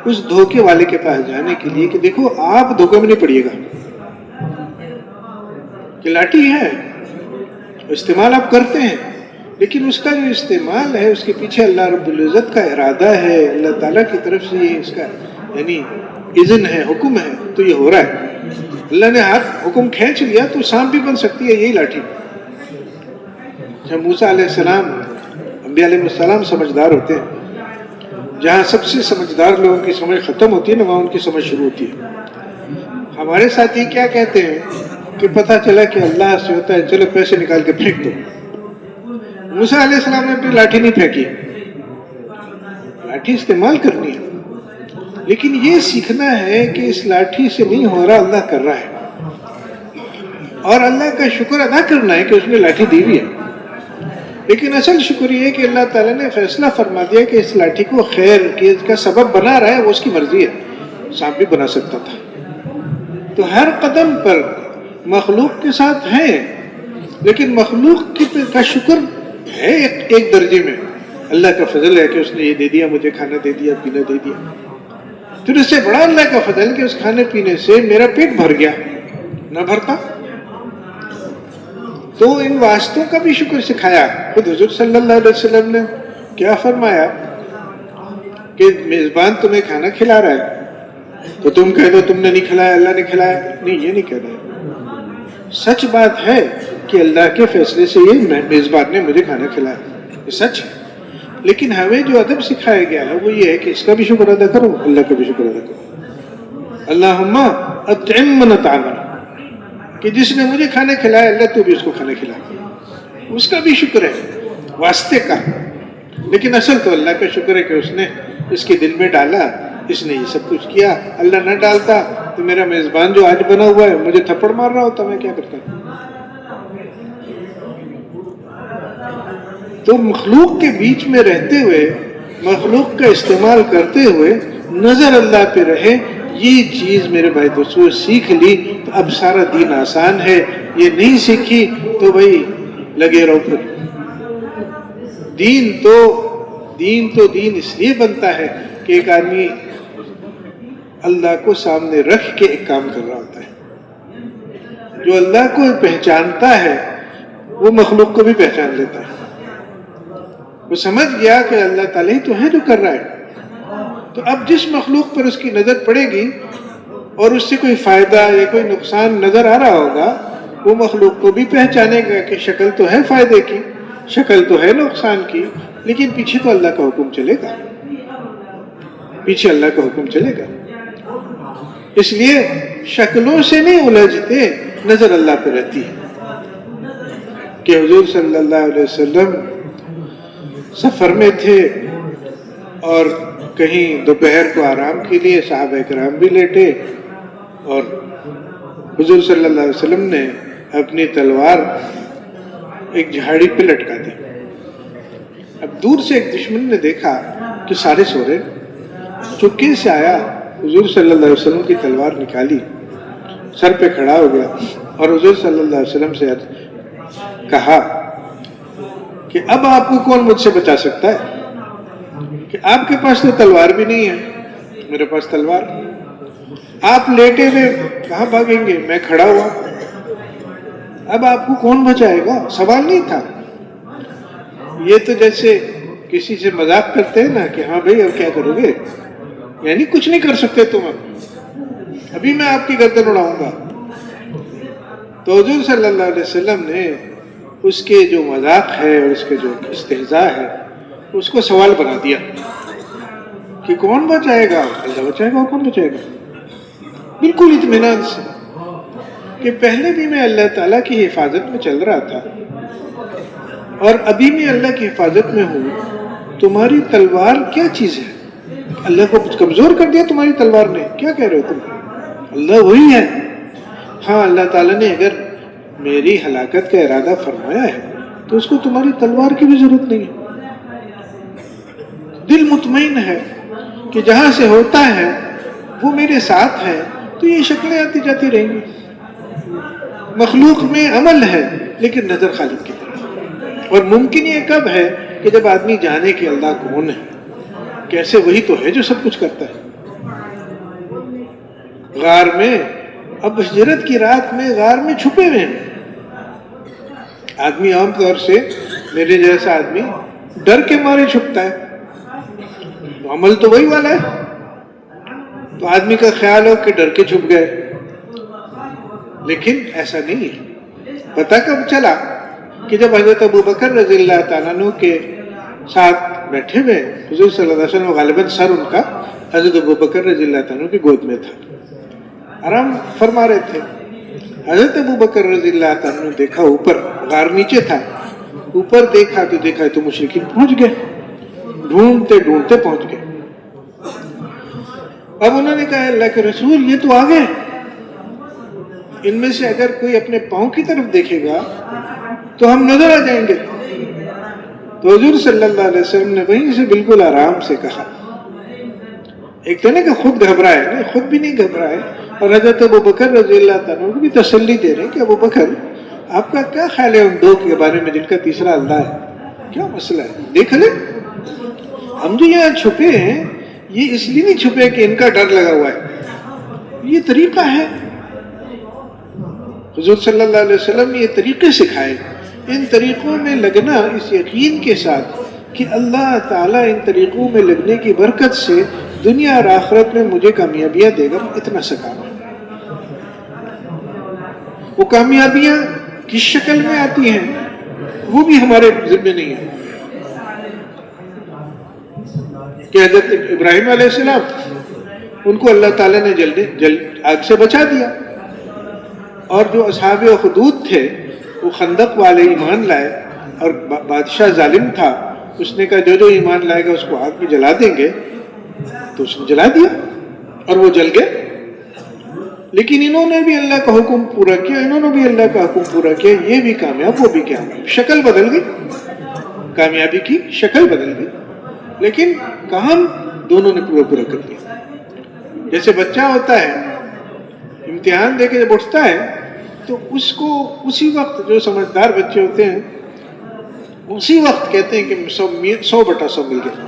S1: اس دھوکے والے کے پاس جانے کے لیے کہ دیکھو آپ دھوکے میں نہیں پڑیے گا، کہ لاٹھی ہے استعمال آپ کرتے ہیں، لیکن اس کا جو استعمال ہے اس کے پیچھے اللہ رب العزت کا ارادہ ہے، اللہ تعالیٰ کی طرف سے یہ اس کا یعنی اذن ہے، حکم ہے، تو یہ ہو رہا ہے. اللہ نے ہاتھ حکم کھینچ لیا تو سانپ بھی بن سکتی ہے یہی لاٹھی. جب موسیٰ علیہ السلام، انبیاء علیہ السلام سمجھدار ہوتے ہیں، جہاں سب سے سمجھدار لوگوں کی سمجھ ختم ہوتی ہے نا وہاں ان کی سمجھ شروع ہوتی ہے. ہمارے ساتھی کیا کہتے ہیں کہ پتہ چلا کہ اللہ سے ہوتا ہے، چلو پیسے نکال کے پھینک دو. موسیٰ علیہ السلام نے اپنی لاٹھی نہیں پھینکی، لاٹھی استعمال کرنی ہے، لیکن یہ سیکھنا ہے کہ اس لاٹھی سے نہیں ہو رہا، اللہ کر رہا ہے، اور اللہ کا شکر ادا کرنا ہے کہ اس نے لاٹھی دی ہوئی ہے. لیکن اصل شکر یہ ہے کہ اللہ تعالیٰ نے فیصلہ فرما دیا کہ اس لاٹھی کو خیر کا سبب بنا رہا ہے، وہ اس کی مرضی ہے. سانپ بھی بنا سکتا تھا. تو ہر قدم پر مخلوق کے ساتھ ہے، لیکن مخلوق کا شکر ہے ایک درجے میں. اللہ کا فضل ہے کہ اس نے یہ دے دیا، مجھے کھانا دے دیا، پینا دے دیا. پھر اس سے بڑا اللہ کا فضل کہ اس کھانے پینے سے میرا پیٹ بھر گیا، نہ بھرتا. تو ان واسطوں کا بھی شکر سکھایا. خود حضور صلی اللہ علیہ وسلم نے کیا فرمایا کہ میزبان تمہیں کھانا کھلا رہا ہے تو تم کہہ دو تم نے نہیں کھلایا، اللہ نے کھلایا. نہیں، یہ نہیں کہہ رہے. سچ بات ہے کہ اللہ کے فیصلے سے یہ میزبان نے مجھے کھانا کھلایا، یہ سچ ہے. لیکن ہمیں جو ادب سکھایا گیا ہے وہ یہ ہے کہ اس کا بھی شکر ادا کرو، اللہ کا بھی شکر ادا کرو. اللہم اطعم من اطعمنا، کہ جس نے مجھے کھانا کھلایا اللہ تو بھی اس کو کھانا کھلا، اس کا بھی شکر ہے واسطے کا. لیکن اصل تو اللہ کا شکر ہے کہ اس نے اس کے دل میں ڈالا، اس نے یہ سب کچھ کیا. اللہ نہ ڈالتا تو میرا میزبان جو آج بنا ہوا ہے مجھے تھپڑ مار رہا ہوتا، میں کیا کرتا. تو مخلوق کے بیچ میں رہتے ہوئے، مخلوق کا استعمال کرتے ہوئے نظر اللہ پہ رہے، یہ چیز میرے بھائی دوستوں سیکھ لی تو اب سارا دین آسان ہے. یہ نہیں سیکھی تو بھائی لگے رہو پھر. دین تو دین اس لیے بنتا ہے کہ ایک آدمی اللہ کو سامنے رکھ کے ایک کام کر رہا ہوتا ہے. جو اللہ کو پہچانتا ہے وہ مخلوق کو بھی پہچان لیتا ہے. وہ سمجھ گیا کہ اللہ تعالیٰ ہی تو ہے جو کر رہا ہے. تو اب جس مخلوق پر اس کی نظر پڑے گی اور اس سے کوئی فائدہ یا کوئی نقصان نظر آ رہا ہوگا، وہ مخلوق کو بھی پہچانے گا کہ شکل تو ہے فائدے کی، شکل تو ہے نقصان کی، لیکن پیچھے تو اللہ کا حکم چلے گا، پیچھے اللہ کا حکم چلے گا. اس لیے شکلوں سے نہیں الجھتے، نظر اللہ پہ رہتی ہے. کہ حضور صلی اللہ علیہ وسلم سفر میں تھے اور کہیں دوپہر کو آرام کے لیے صحابہ کرام بھی لیٹے، اور حضور صلی اللہ علیہ وسلم نے اپنی تلوار ایک جھاڑی پہ لٹکا دی. اب دور سے ایک دشمن نے دیکھا کہ سارے سو رہے، چپکے سے آیا، حضور صلی اللہ علیہ وسلم کی تلوار نکالی، سر پہ کھڑا ہو گیا اور حضور صلی اللہ علیہ وسلم سے کہا کہ اب آپ کو کون مجھ سے بچا سکتا ہے؟ کہ آپ کے پاس تو تلوار بھی نہیں ہے، میرے پاس تلوار. آپ لیٹے ہوئے کہاں بھاگیں گے، میں کھڑا ہوا، اب آپ کو کون بچائے گا؟ سوال نہیں تھا. یہ تو جیسے کسی سے مذاق کرتے ہیں نا کہ ہاں بھائی اب کیا کرو گے، یعنی کچھ نہیں کر سکتے تم، ابھی میں آپ کی گردن اڑاؤں گا. تو حضور صلی اللہ علیہ وسلم نے اس کے جو مذاق ہے اور اس کے جو استہزاء ہے اس کو سوال بنا دیا کہ کون بچائے گا؟ اللہ بچائے گا. اور کون بچائے گا؟ بالکل اطمینان سے کہ پہلے بھی میں اللہ تعالیٰ کی حفاظت میں چل رہا تھا اور ابھی میں اللہ کی حفاظت میں ہوں. تمہاری تلوار کیا چیز ہے؟ اللہ کو کچھ کمزور کر دیا تمہاری تلوار نے؟ کیا کہہ رہے ہو تم؟ اللہ وہی ہے. ہاں اللہ تعالیٰ نے اگر میری ہلاکت کا ارادہ فرمایا ہے تو اس کو تمہاری تلوار کی بھی ضرورت نہیں ہے. دل مطمئن ہے کہ جہاں سے ہوتا ہے وہ میرے ساتھ ہے، تو یہ شکلیں آتی جاتی رہیں گی. مخلوق میں عمل ہے لیکن نظر خالق کی طرف. اور ممکن یہ کب ہے کہ جب آدمی جانے کہ اللہ کون ہے، کیسے وہی تو ہے جو سب کچھ کرتا ہے. غار میں، اب ہجرت کی رات میں غار میں چھپے ہوئے ہیں. آدمی عام طور سے، میرے جیسا آدمی ڈر کے مارے چھپتا ہے، تو عمل تو وہی والا ہے. تو آدمی کا خیال ہو کہ ڈر کے چھپ گئے، لیکن ایسا نہیں ہے. پتہ کب چلا کہ جب حضرت ابو بکر رضی اللہ تعالیٰ عنہ کے ساتھ بیٹھے ہوئے، حضور صلی اللہ علیہ وسلم غالباً سر ان کا حضرت ابو بکر رضی اللہ تعالیٰ عنہ کی گود میں تھا، آرام فرما رہے تھے. حضرت ابو بکر رضی اللہ تعالیٰ نے دیکھا اوپر، غار نیچے تھا، اوپر دیکھا تو مشرکین پہنچ گئے، ڈھونڈتے ڈھونڈتے پہنچ گئے. اب انہوں نے کہا اللہ کے رسول یہ تو آ گئے، ان میں سے اگر کوئی اپنے پاؤں کی طرف دیکھے گا تو ہم نظر آ جائیں گے. تو حضور صلی اللہ علیہ وسلم نے وہیں سے بالکل آرام سے کہا، ایک تو نہیں کہ خود گھبرائے، نہیں خود بھی نہیں گھبرائے، اور حضرت ابو بکر رضی اللہ تعالیٰ کو بھی تسلی دے رہے ہیں کہ ابو بکر آپ کا کیا خیال ہے ان دو کے بارے میں جن کا تیسرا اللہ ہے؟ کیا مسئلہ ہے؟ دیکھ لیں، ہم جو یہاں چھپے ہیں یہ اس لیے نہیں چھپے کہ ان کا ڈر لگا ہوا ہے، یہ طریقہ ہے. حضور صلی اللہ علیہ وسلم نے یہ طریقے سکھائے. ان طریقوں میں لگنا اس یقین کے ساتھ کہ اللہ تعالیٰ ان طریقوں میں لگنے کی برکت سے دنیا اور آخرت میں مجھے کامیابیاں دے گا، اتنا سکام ہے. وہ کامیابیاں کس شکل میں آتی ہیں وہ بھی ہمارے ذمہ نہیں ہے. کہ حضرت ابراہیم علیہ السلام ان کو اللہ تعالیٰ نے جلد آگ سے بچا دیا، اور جو اصحاب اخدود تھے وہ خندق والے ایمان لائے، اور بادشاہ ظالم تھا، اس نے کہا جو ایمان لائے گا اس کو آگ میں جلا دیں گے، تو اس نے جلا دیا اور وہ جل گئے. لیکن انہوں نے بھی اللہ کا حکم پورا کیا، انہوں نے بھی اللہ کا حکم پورا کیا، یہ بھی کامیاب وہ بھی کامیاب. شکل بدل گئی، کامیابی کی شکل بدل گئی، لیکن کام دونوں نے پورا کر لیا۔ جیسے بچہ ہوتا ہے، امتحان دے کے جب اٹھتا ہے تو اس کو اسی وقت، جو سمجھدار بچے ہوتے ہیں اسی وقت کہتے ہیں کہ 100/100 مل گیا،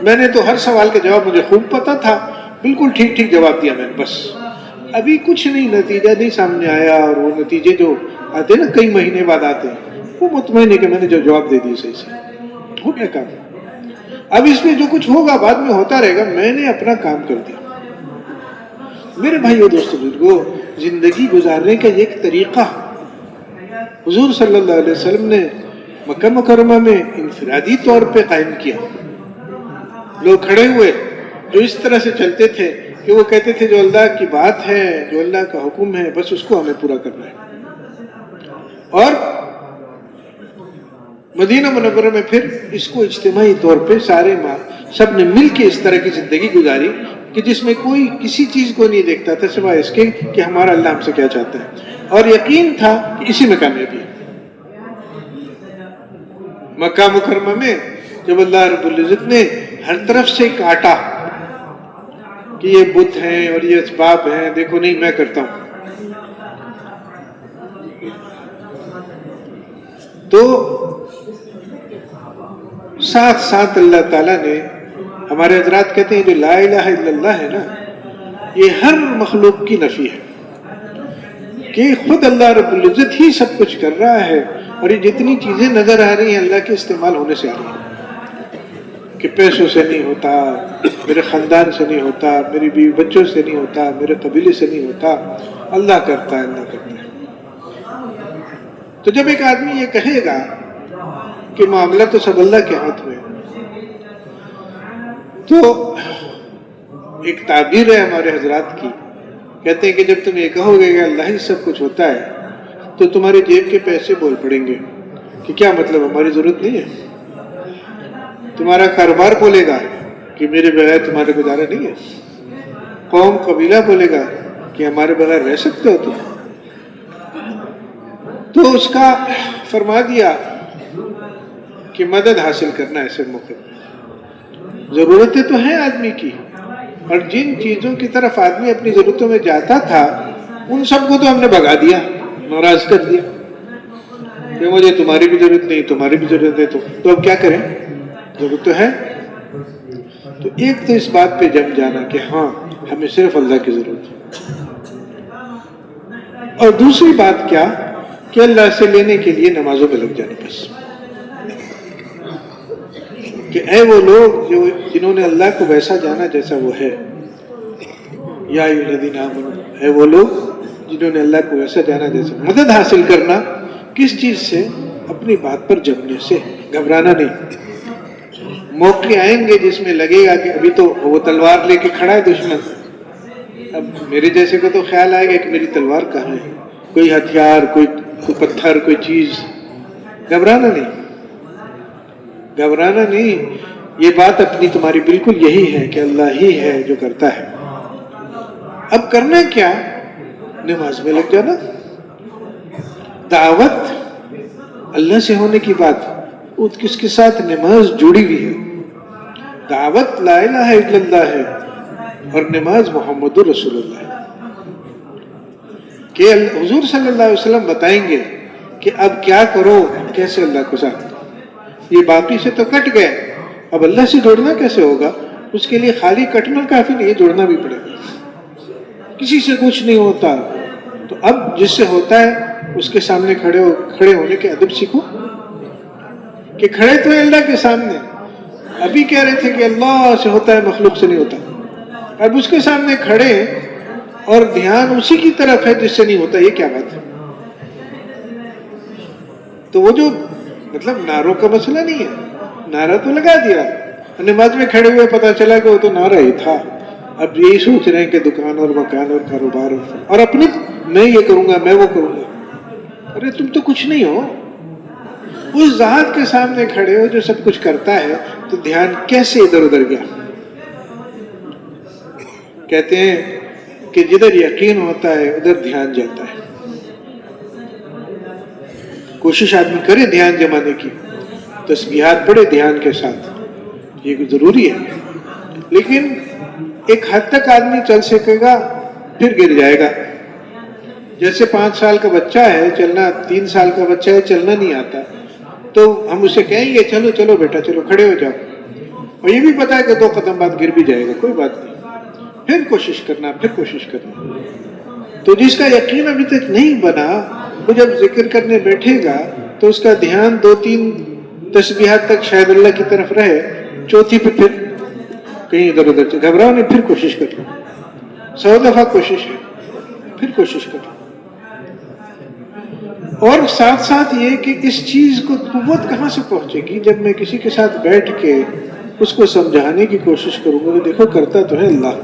S1: میں نے تو ہر سوال کا جواب مجھے خوب پتا تھا، بالکل ٹھیک جواب دیا میں نے، بس ابھی کچھ نہیں، نتیجہ نہیں سامنے آیا، اور وہ نتیجے جو آتے ہیں نا کئی مہینے بعد آتے ہیں، وہ مطمئن ہے کہ میں نے جو جواب دے دی صحیح سے ہو گیا کام۔ اب اس میں جو کچھ ہوگا بعد میں ہوتا رہے گا، میں نے اپنا کام کر دیا۔ میرے بھائیو دوستو بزرگو، زندگی گزارنے کا یہ ایک طریقہ حضور صلی اللہ علیہ وسلم نے مکہ مکرمہ میں انفرادی طور پہ قائم کیا۔ لوگ کھڑے ہوئے جو اس طرح سے چلتے تھے کہ وہ کہتے تھے جو اللہ کی بات ہے، جو اللہ کا حکم ہے، بس اس کو ہمیں پورا کرنا ہے۔ اور مدینہ منورہ میں پھر اس کو اجتماعی طور پہ سب نے مل کے اس طرح کی زندگی گزاری کہ جس میں کوئی کسی چیز کو نہیں دیکھتا تھا سوائے اس کے کہ ہمارا اللہ ہم سے کیا چاہتا ہے، اور یقین تھا کہ اسی میں کامیابی ہے۔ مکہ مکرمہ میں جب اللہ رب العزت نے ہر طرف سے کاٹا کہ یہ بت ہیں اور یہ اسباب ہیں، دیکھو نہیں میں کرتا ہوں، تو ساتھ اللہ تعالیٰ نے، ہمارے حضرات کہتے ہیں جو لا الہ الا اللہ ہے نا، یہ ہر مخلوق کی نفی ہے کہ خود اللہ رب العزت ہی سب کچھ کر رہا ہے، اور یہ جتنی چیزیں نظر آ رہی ہیں اللہ کے استعمال ہونے سے آ رہی ہیں، کہ پیسوں سے نہیں ہوتا، میرے خاندان سے نہیں ہوتا، میری بیوی بچوں سے نہیں ہوتا، میرے قبیلے سے نہیں ہوتا، اللہ کرتا ہے، اللہ کرتا ہے۔ تو جب ایک آدمی یہ کہے گا کہ معاملہ تو سب اللہ کے ہاتھ میں، تو ایک تعبیر ہے ہمارے حضرات کی، کہتے ہیں کہ جب تم یہ کہو گے کہ اللہ ہی سب کچھ ہوتا ہے تو تمہاری جیب کے پیسے بول پڑیں گے کہ کیا مطلب ہماری ضرورت نہیں ہے، تمہارا کاروبار بولے گا کہ میرے بغیر تمہارا گزارا نہیں ہے، قوم قبیلہ بولے گا کہ ہمارے بغیر رہ سکتے ہو تم۔ تو اس کا فرما دیا کہ مدد حاصل کرنا ایسے موقع میں، ضرورتیں تو ہیں آدمی کی، اور جن چیزوں کی طرف آدمی اپنی ضرورتوں میں جاتا تھا ان سب کو تو ہم نے بھگا دیا، ناراض کر دیا کہ مجھے تمہاری بھی ضرورت نہیں، تمہاری بھی ضرورت ہے، تو اب کیا کریں، ضرورت تو ہے۔ تو ایک تو اس بات پہ جم جانا کہ ہاں ہمیں صرف اللہ کی ضرورت ہے، اور دوسری بات کیا کہ اللہ سے لینے کے لیے نمازوں میں لگ جانا، بس کہ اے وہ لوگ جنہوں نے اللہ کو ویسا جانا جیسا وہ ہے، یا ایھا الذین آمنوا، اے وہ لوگ جنہوں نے اللہ کو ویسا جانا جیسا۔ مدد حاصل کرنا کس چیز سے؟ اپنی بات پر جمنے سے، گھبرانا نہیں۔ موقع آئیں گے جس میں لگے گا کہ ابھی تو وہ تلوار لے کے کھڑا ہے دشمن، اب میرے جیسے کو تو خیال آئے گا کہ میری تلوار کہاں ہے، کوئی ہتھیار، کوئی پتھر، کوئی چیز، گھبرانا نہیں، گھبرانا نہیں۔ یہ بات اپنی تمہاری بالکل یہی ہے کہ اللہ ہی ہے جو کرتا ہے۔ اب کرنا کیا؟ نماز میں لگ جانا۔ دعوت اللہ سے ہونے کی بات، اس کے ساتھ نماز جڑی ہوئی ہے۔ دعوت لا الہ الا اللہ ہے اور نماز محمد رسول اللہ ہے، کہ حضور صلی اللہ علیہ وسلم بتائیں گے کہ اب کیا کرو، کیسے اللہ کو ساتھ دو۔ یہ باقی سے تو کٹ گئے، اب اللہ سے جوڑنا کیسے ہوگا؟ اس کے لیے خالی کٹنا کافی نہیں، جوڑنا بھی پڑے گا۔ کسی سے کچھ نہیں ہوتا، تو اب جس سے ہوتا ہے اس کے سامنے کھڑے ہونے کے ادب سیکھو، کہ کھڑے تو ہیں اللہ کے سامنے، ابھی کہہ رہے تھے کہ اللہ سے ہوتا ہے مخلوق سے نہیں ہوتا، اب اس کے سامنے کھڑے ہیں اور دھیان اسی کی طرف ہے جس سے نہیں ہوتا، یہ کیا بات ہے؟ تو وہ جو مطلب نعروں کا مسئلہ نہیں ہے، نعرہ تو لگا دیا، نماز میں کھڑے ہوئے پتا چلا کہ وہ تو نعرہ ہی تھا، اب یہی سوچ رہے ہیں کہ دکان اور مکان اور کاروبار اور اپنے میں یہ کروں گا، میں وہ کروں گا۔ ارے تم تو کچھ نہیں ہو، اس ذات کے سامنے کھڑے ہو جو سب کچھ کرتا ہے، تو دھیان کیسے ادھر ادھر گیا؟ کہتے ہیں کہ جدھر یقین ہوتا ہے ادھر دھیان جاتا ہے۔ کوشش آدمی کرے دھیان جمانے کی تسبیحات پڑھے دھیان کے ساتھ، یہ ضروری ہے، لیکن ایک حد تک آدمی چل سکے گا پھر گر جائے گا. جیسے 5 سال کا بچہ ہے چلنا، 3 سال کا بچہ ہے چلنا نہیں آتا، تو ہم اسے کہیں گے چلو چلو بیٹا چلو کھڑے ہو جاؤ، اور یہ بھی پتا ہے کہ 2 قدم بعد گر بھی جائے گا، کوئی بات نہیں، پھر کوشش کرنا پھر کوشش کرنا. تو جس کا یقین ابھی تک نہیں بنا وہ جب ذکر کرنے بیٹھے گا تو اس کا دھیان 2-3 تسبیحات تک شاید اللہ کی طرف رہے، چوتھی پہ پھر کہیں ادھر ادھر سے گھبراؤ نہیں، پھر کوشش کر لو، 100 دفعہ کوشش ہے، پھر کوشش کر لو. اور ساتھ ساتھ یہ کہ اس چیز کو قوت کہاں سے پہنچے گی؟ جب میں کسی کے ساتھ بیٹھ کے اس کو سمجھانے کی کوشش کروں گا کہ دیکھو کرتا تو ہے اللہ،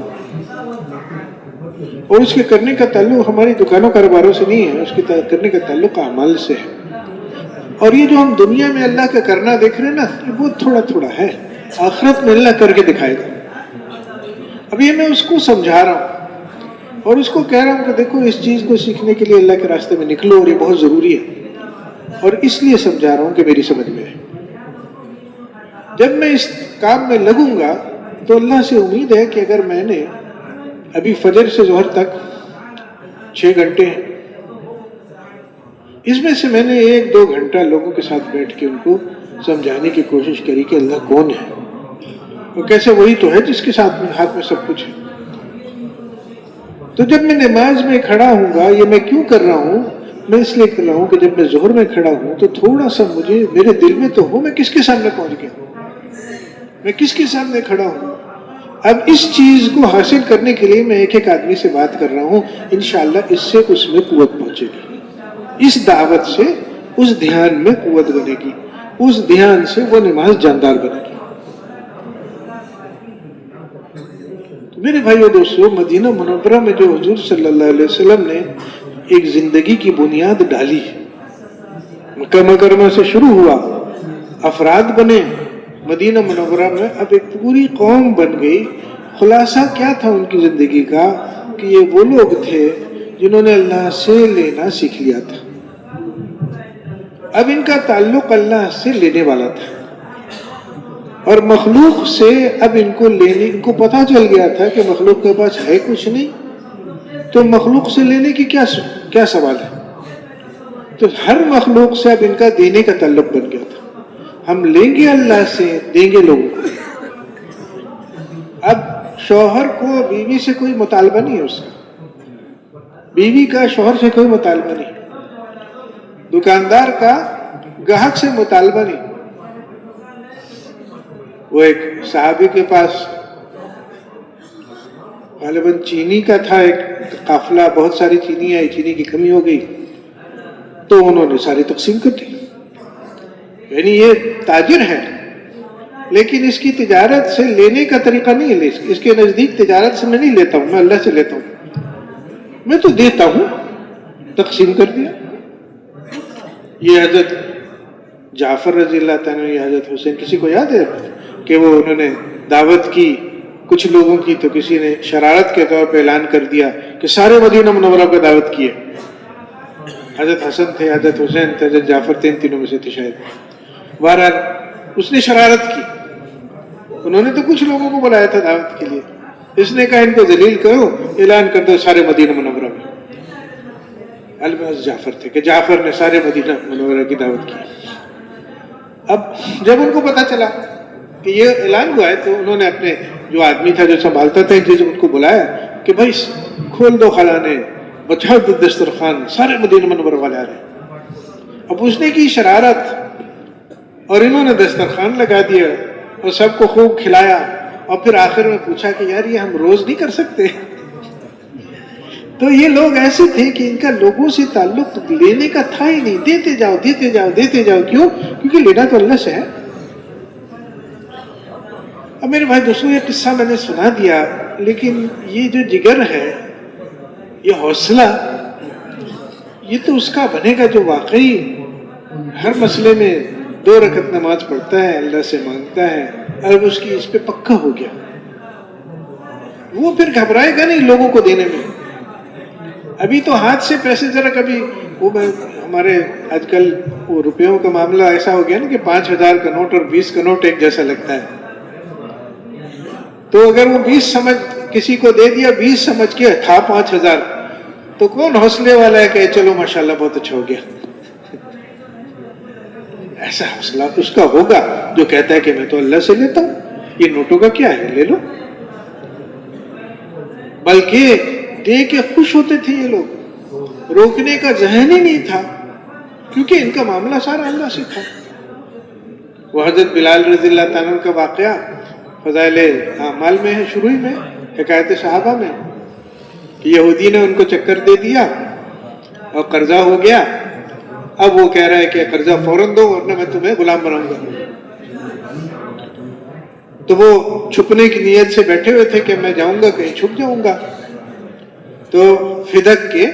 S1: اور اس کے کرنے کا تعلق ہماری دکانوں کاروباروں سے نہیں ہے، اس کے کرنے کا تعلق اعمال سے ہے. اور یہ جو ہم دنیا میں اللہ کا کرنا دیکھ رہے ہیں نا، یہ بہت تھوڑا تھوڑا ہے، آخرت میں اللہ کر کے دکھائے گا. اب یہ میں اس کو سمجھا رہا ہوں اور اس کو کہہ رہا ہوں کہ دیکھو اس چیز کو سیکھنے کے لیے اللہ کے راستے میں نکلو، اور یہ بہت ضروری ہے، اور اس لیے سمجھا رہا ہوں کہ میری سمجھ میں ہے. جب میں اس کام میں لگوں گا تو اللہ سے امید ہے کہ اگر میں نے ابھی فجر سے ظہر تک 6 گھنٹے ہیں، اس میں سے میں نے 1-2 گھنٹہ لوگوں کے ساتھ بیٹھ کے ان کو سمجھانے کی کوشش کری کہ اللہ کون ہے، اور کیسے وہی تو ہے جس کے ساتھ میں ہاتھ میں سب کچھ ہے. تو جب میں نماز میں کھڑا ہوں گا، یہ میں کیوں کر رہا ہوں؟ میں اس لیے کر رہا ہوں کہ جب میں ظہر میں کھڑا ہوں تو تھوڑا سا مجھے میرے دل میں تو ہو میں کس کے سامنے پہنچ گیا، میں کس کے سامنے کھڑا ہوں. اب اس چیز کو حاصل کرنے کے لیے میں ایک آدمی سے بات کر رہا ہوں، انشاءاللہ اس سے اس میں قوت پہنچے گی، اس دعوت سے اس دھیان میں قوت بنے گی، اس دھیان سے وہ نماز جاندار بنے گی. میرے بھائیو دوستو، مدینہ منورہ میں جو حضور صلی اللہ علیہ وسلم نے ایک زندگی کی بنیاد ڈالی، مکہ مکرمہ سے شروع ہوا، افراد بنے مدینہ منورہ میں، اب ایک پوری قوم بن گئی. خلاصہ کیا تھا ان کی زندگی کا؟ کہ یہ وہ لوگ تھے جنہوں نے اللہ سے لینا سیکھ لیا تھا. اب ان کا تعلق اللہ سے لینے والا تھا، اور مخلوق سے اب ان کو پتہ چل گیا تھا کہ مخلوق کے پاس ہے کچھ نہیں، تو مخلوق سے لینے کی کیا سوال ہے. تو ہر مخلوق سے اب ان کا دینے کا تعلق بن گیا تھا. ہم لیں گے اللہ سے، دیں گے لوگوں کو. اب شوہر کو بیوی سے کوئی مطالبہ نہیں ہے، اس کا بیوی کا شوہر سے کوئی مطالبہ نہیں، دکاندار کا گاہک سے مطالبہ نہیں. وہ ایک صحابی کے پاس غالباً چینی کا تھا ایک قافلہ، بہت ساری چینی آئی، چینی کی کمی ہو گئی تو انہوں نے ساری تقسیم کر دی. یعنی یہ تاجر ہے، لیکن اس کی تجارت سے لینے کا طریقہ نہیں ہے. اس کے نزدیک تجارت سے میں نہیں لیتا ہوں، میں اللہ سے لیتا ہوں، میں تو دیتا ہوں. تقسیم کر دیا. یہ حضرت جعفر رضی اللہ تعالیٰ، یہ حضرت حسین، کسی کو یاد ہے کہ وہ انہوں نے دعوت کی کچھ لوگوں کی، تو کسی نے شرارت کے طور پہ اعلان کر دیا کہ سارے مدینہ منورہ پہ دعوت کی ہے. حضرت حسن تھے، حضرت حسین تھے، حضرت جعفر تھے، تینوں میں سے تھے شاید. بہرحال اس نے شرارت کی، انہوں نے تو کچھ لوگوں کو بلایا تھا دعوت کے لیے، اس نے کہا ان کو ذلیل کرو، اعلان کر دو سارے مدینہ منورہ میں. البتہ جعفر تھے کہ جعفر نے سارے مدینہ منورہ کی دعوت کی. اب جب ان کو پتا چلا کہ یہ اعلان ہوا ہے تو انہوں نے اپنے جو آدمی تھا جو سنبھالتا تھا ان کو بلایا کہ بھائی کھول دو خلانے، بچھا دو دسترخوان، سارے مدینہ منورہ والے آ رہے ہیں. اب اس نے کی شرارت اور انہوں نے دسترخوان لگا دیا اور سب کو خوب کھلایا، اور پھر آخر میں پوچھا کہ یار یہ ہم روز نہیں کر سکتے. تو یہ لوگ ایسے تھے کہ ان کا لوگوں سے تعلق لینے کا تھا ہی نہیں، دیتے جاؤ دیتے جاؤ دیتے جاؤ. کیوں؟ کیونکہ لینا تو اللہ سے ہے. اب میرے بھائی دوستوں، یہ قصہ میں نے سنا دیا، لیکن یہ جو جگر ہے، یہ حوصلہ، یہ تو اس کا بنے گا جو واقعی ہر مسئلے میں 2 رکعت نماز پڑھتا ہے، اللہ سے مانگتا ہے، اب اس کی اس پہ پکا ہو گیا. وہ پھر گھبرائے گا نہیں لوگوں کو دینے میں. ابھی تو ہاتھ سے پیسے ذرا کبھی وہ ہمارے آج کل وہ روپیوں کا معاملہ ایسا ہو گیا نا کہ 5,000 کا نوٹ اور 20 کا نوٹ ایک جیسا لگتا ہے. تو اگر وہ 20 سمجھ کسی کو دے دیا 20 سمجھ کے تھا 5,000 تو کون حوصلے والا ہے کہ چلو ماشاءاللہ بہت اچھا ہو گیا. ایسا حوصلہ اس کا ہوگا جو کہتا ہے کہ میں تو اللہ سے لیتا ہوں, یہ نوٹوں کا کیا ہے, لے لو. بلکہ دے کے خوش ہوتے تھے یہ لوگ, روکنے کا ذہن ہی نہیں تھا کیونکہ ان کا معاملہ سارا اللہ سے تھا. وہ حضرت بلال رضی اللہ تعالیٰ کا واقعہ فضائل اعمال میں ہے, شروع میں حکایت صحابہ میں, کہ یہودی نے ان کو چکر دے دیا اور قرضہ ہو گیا. اب وہ کہہ رہا ہے کہ قرضہ فوراً دو ورنہ میں تمہیں غلام بناؤں گا. تو وہ چھپنے کی نیت سے بیٹھے ہوئے تھے کہ میں جاؤں گا کہیں چھپ جاؤں گا. تو فدق کے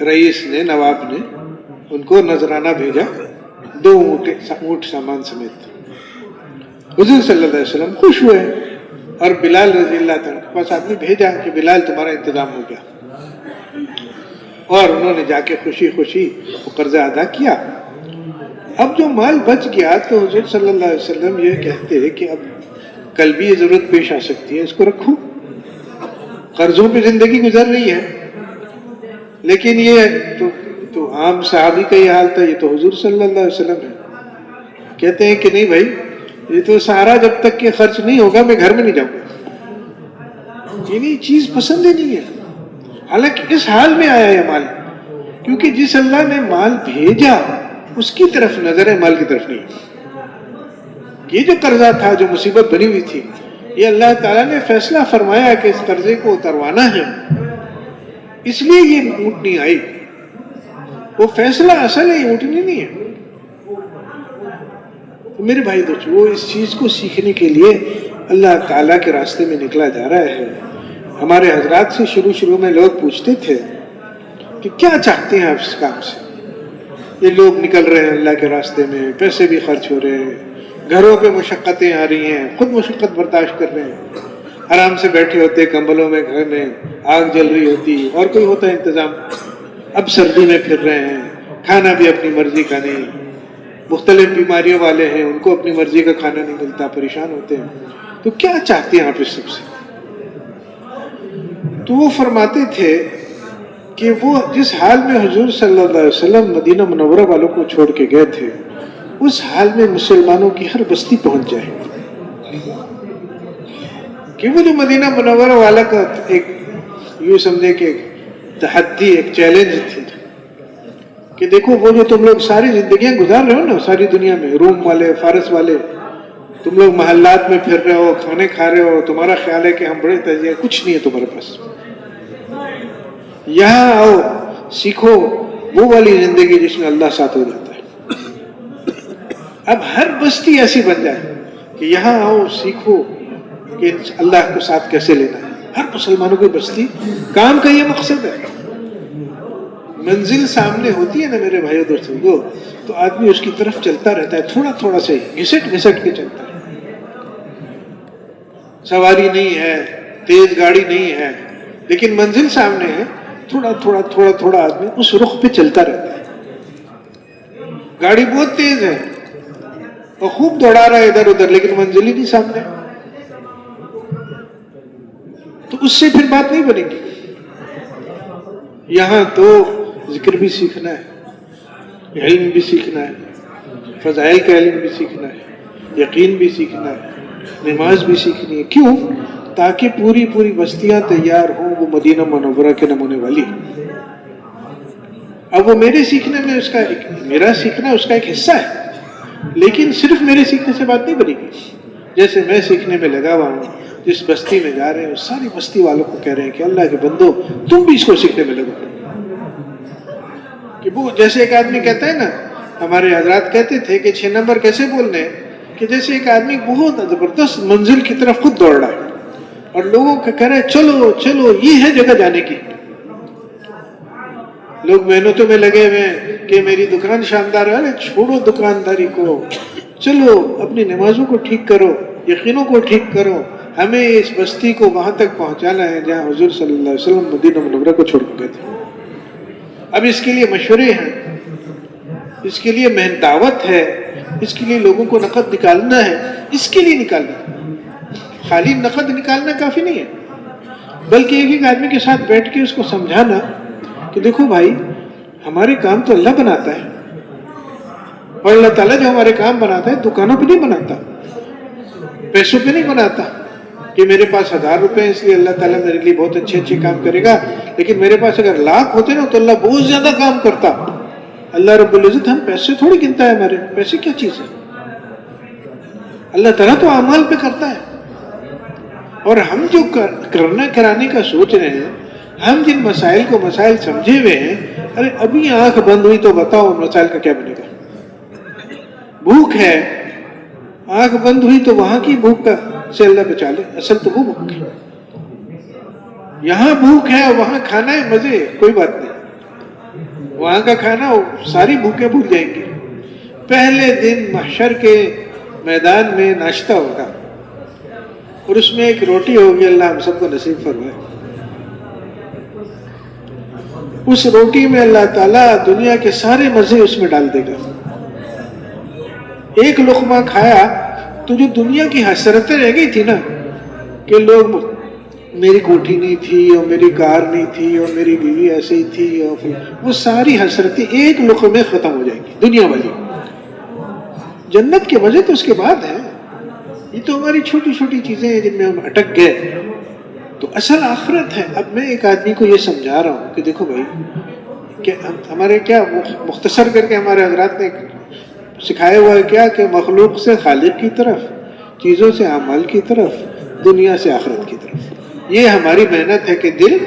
S1: رئیس نے, نواب نے ان کو نذرانہ بھیجا 2 اونٹ سامان سمیت. حضور صلی اللہ علیہ وسلم خوش ہوئے اور بلال رضی اللہ تعالیٰ کے پاس آدمی بھیجا کہ بلال تمہارا انتظام ہو گیا. اور انہوں نے جا کے خوشی خوشی وہ قرضہ ادا کیا. اب جو مال بچ گیا تو حضور صلی اللہ علیہ وسلم یہ کہتے ہیں کہ اب کل بھی یہ ضرورت پیش آ سکتی ہے, اس کو رکھو. قرضوں پہ زندگی گزر رہی ہے, لیکن یہ تو عام صحابی کا یہ حال تھا, یہ تو حضور صلی اللہ علیہ وسلم ہے. کہتے ہیں کہ نہیں بھائی, یہ تو سارا جب تک کہ خرچ نہیں ہوگا میں گھر میں نہیں جاؤں گا. یہ چیز پسند ہی نہیں ہے. حالانکہ اس حال میں آیا یہ مال, کیونکہ جس اللہ نے مال بھیجا اس کی طرف نظر ہے, مال کی طرف نہیں. یہ جو قرضہ تھا, جو مصیبت بنی ہوئی تھی, یہ اللہ تعالیٰ نے فیصلہ فرمایا کہ اس قرضے کو اتروانا ہے, اس لیے یہ اونٹنی آئی. وہ فیصلہ اصل ہے, اونٹنی نہیں ہے. تو میرے بھائی دوستو, وہ اس چیز کو سیکھنے کے لیے اللہ تعالیٰ کے راستے میں نکلا جا رہا ہے. ہمارے حضرات سے شروع میں لوگ پوچھتے تھے کہ کیا چاہتے ہیں آپ اس کام سے. یہ لوگ نکل رہے ہیں اللہ کے راستے میں, پیسے بھی خرچ ہو رہے ہیں, گھروں پہ مشقتیں آ رہی ہیں, خود مشقت برداشت کر رہے ہیں, آرام سے بیٹھے ہوتے کمبلوں میں, گھر میں آگ جل رہی ہوتی اور کوئی ہوتا ہے انتظام. اب سردی میں پھر رہے ہیں, کھانا بھی اپنی مرضی کا نہیں, مختلف بیماریوں والے ہیں, ان کو اپنی مرضی کا کھانا نہیں ملتا, پریشان ہوتے ہیں. تو کیا چاہتے ہیں آپ اس سب سے؟ تو وہ فرماتے تھے کہ وہ جس حال میں حضور صلی اللہ علیہ وسلم مدینہ منورہ والوں کو چھوڑ کے گئے تھے, اس حال میں مسلمانوں کی ہر بستی پہنچ جائے. کہ وہ جو مدینہ منورہ والا کا ایک یوں سمجھے کہ تحدی, ایک چیلنج تھی کہ دیکھو وہ جو تم لوگ ساری زندگیاں گزار رہے ہو نا ساری دنیا میں, روم والے, فارس والے, تم لوگ محلات میں پھر رہے ہو, کھانے کھا رہے ہو, تمہارا خیال ہے کہ ہم بڑے تجزیہ, کچھ نہیں ہے تمہارے پاس. یہاں آؤ, سیکھو وہ والی زندگی جس میں اللہ ساتھ ہو جاتا ہے. اب ہر بستی ایسی بن جائے کہ یہاں آؤ, سیکھو کہ اللہ کو ساتھ کیسے لینا ہے. ہر مسلمانوں کی بستی, کام کا یہ مقصد ہے. منزل سامنے ہوتی ہے نا میرے بھائیو دوستوں, تو آدمی اس کی طرف چلتا رہتا ہے, تھوڑا تھوڑا سے گھسٹ کے چلتا ہے. سواری نہیں ہے, تیز گاڑی نہیں ہے, لیکن منزل سامنے ہے, تھوڑا آدمی اس رخ پہ چلتا رہتا ہے. گاڑی بہت تیز ہے اور خوب دوڑا رہا ہے ادھر ادھر, لیکن منزل ہی نہیں سامنے, تو اس سے پھر بات نہیں بنے گی. یہاں تو ذکر بھی سیکھنا ہے, علم بھی سیکھنا ہے, فضائل کا علم بھی سیکھنا ہے, یقین بھی سیکھنا ہے, نماز بھی سیکھنی ہے. کیوں؟ تاکہ پوری بستیاں تیار ہوں وہ مدینہ منورہ کے نمونے والی. اب وہ میرے سیکھنے میں میرا سیکھنا اس کا ایک حصہ ہے, لیکن صرف میرے سیکھنے سے بات نہیں بنے گی. جیسے میں سیکھنے میں لگا ہوا ہوں, جس بستی میں جا رہے ہیں ساری بستی والوں کو کہہ رہے ہیں کہ اللہ کے بندو تم بھی اس کو سیکھنے میں لگو. کہ وہ جیسے ایک آدمی کہتا ہے نا, ہمارے حضرات کہتے تھے کہ 6 نمبر کیسے بولنے ہیں, کہ جیسے ایک آدمی بہت زبردست منزل کی طرف خود دوڑ رہا ہے اور لوگوں کو کہہ رہے ہیں چلو یہ ہے جگہ جانے کی. لوگ محنتوں میں لگے ہوئے ہیں کہ میری دکان شاندار ہے, چھوڑو دکانداری کو, چلو اپنی نمازوں کو ٹھیک کرو, یقینوں کو ٹھیک کرو, ہمیں اس بستی کو وہاں تک پہنچانا ہے جہاں حضور صلی اللہ علیہ وسلم مدینہ منورہ کو چھوڑ کے گئے تھے. اب اس کے لیے مشورے ہیں, اس کے لیے محنت دعوت ہے، اس کے لیے لوگوں کو نقد نکالنا ہے، اس کے لیے نکالنا، خالی نقد نکالنا کافی نہیں ہے، بلکہ ایک آدمی کے ساتھ بیٹھ کے اس کو سمجھانا کہ دیکھو بھائی، ہمارے کام تو اللہ بناتا ہے، اور اللہ تعالیٰ جو ہمارے کام بناتا ہے دکانوں پہ نہیں بناتا، پیسوں پہ نہیں بناتا کہ میرے پاس 1000 روپے ہیں اس لیے اللہ تعالیٰ میرے لیے بہت اچھے اچھے کام کرے گا، لیکن میرے پاس اگر لاکھ ہوتے نا تو اللہ بہت زیادہ کام کرتا۔ اللہ رب العزت ہم پیسے تھوڑی گنتا ہے، ہمارے پیسے کیا چیز ہے، اللہ تعالیٰ تو اعمال پہ کرتا ہے۔ اور ہم جو کرنا کرانے کا سوچ رہے ہیں، ہم جن مسائل کو مسائل سمجھے ہوئے ہیں، ارے ابھی آنکھ بند ہوئی تو بتاؤ مسائل کا کیا بنے گا؟ بھوک ہے، آنکھ بند ہوئی تو وہاں کی بھوک کا سے اللہ بچا لے، اصل تو وہ بھوک ہے۔ یہاں بھوک ہے اور وہاں کھانا ہے، مزے، کوئی بات نہیں، وہاں کا کھانا ساری بھوکیں بھول جائیں گے۔ پہلے دن محشر کے میدان میں ناشتہ ہوگا اور اس میں ایک روٹی ہوگی، اللہ ہم سب کو نصیب فرمائے۔ اس روٹی میں اللہ تعالیٰ دنیا کے سارے مزے اس میں ڈال دے گا۔ ایک لقمہ کھایا تو جو دنیا کی حسرتیں رہ گئی تھی نا، کہ لوگ میری کوٹھی نہیں تھی اور میری کار نہیں تھی اور میری بیوی ایسے ہی تھی، اور وہ ساری حسرتیں ایک لقمے میں ختم ہو جائیں گی، دنیا والی۔ جنت کے مزے تو اس کے بعد ہیں، یہ تو ہماری چھوٹی چھوٹی چیزیں ہیں جن میں ہم اٹک گئے۔ تو اصل آخرت ہے۔ اب میں ایک آدمی کو یہ سمجھا رہا ہوں کہ دیکھو بھائی، کہ ہمارے کیا مختصر کر کے ہمارے حضرات نے سکھایا ہوا ہے کیا، کہ مخلوق سے خالق کی طرف، چیزوں سے اعمال کی طرف، دنیا سے آخرت کی طرف۔ یہ ہماری محنت ہے کہ دل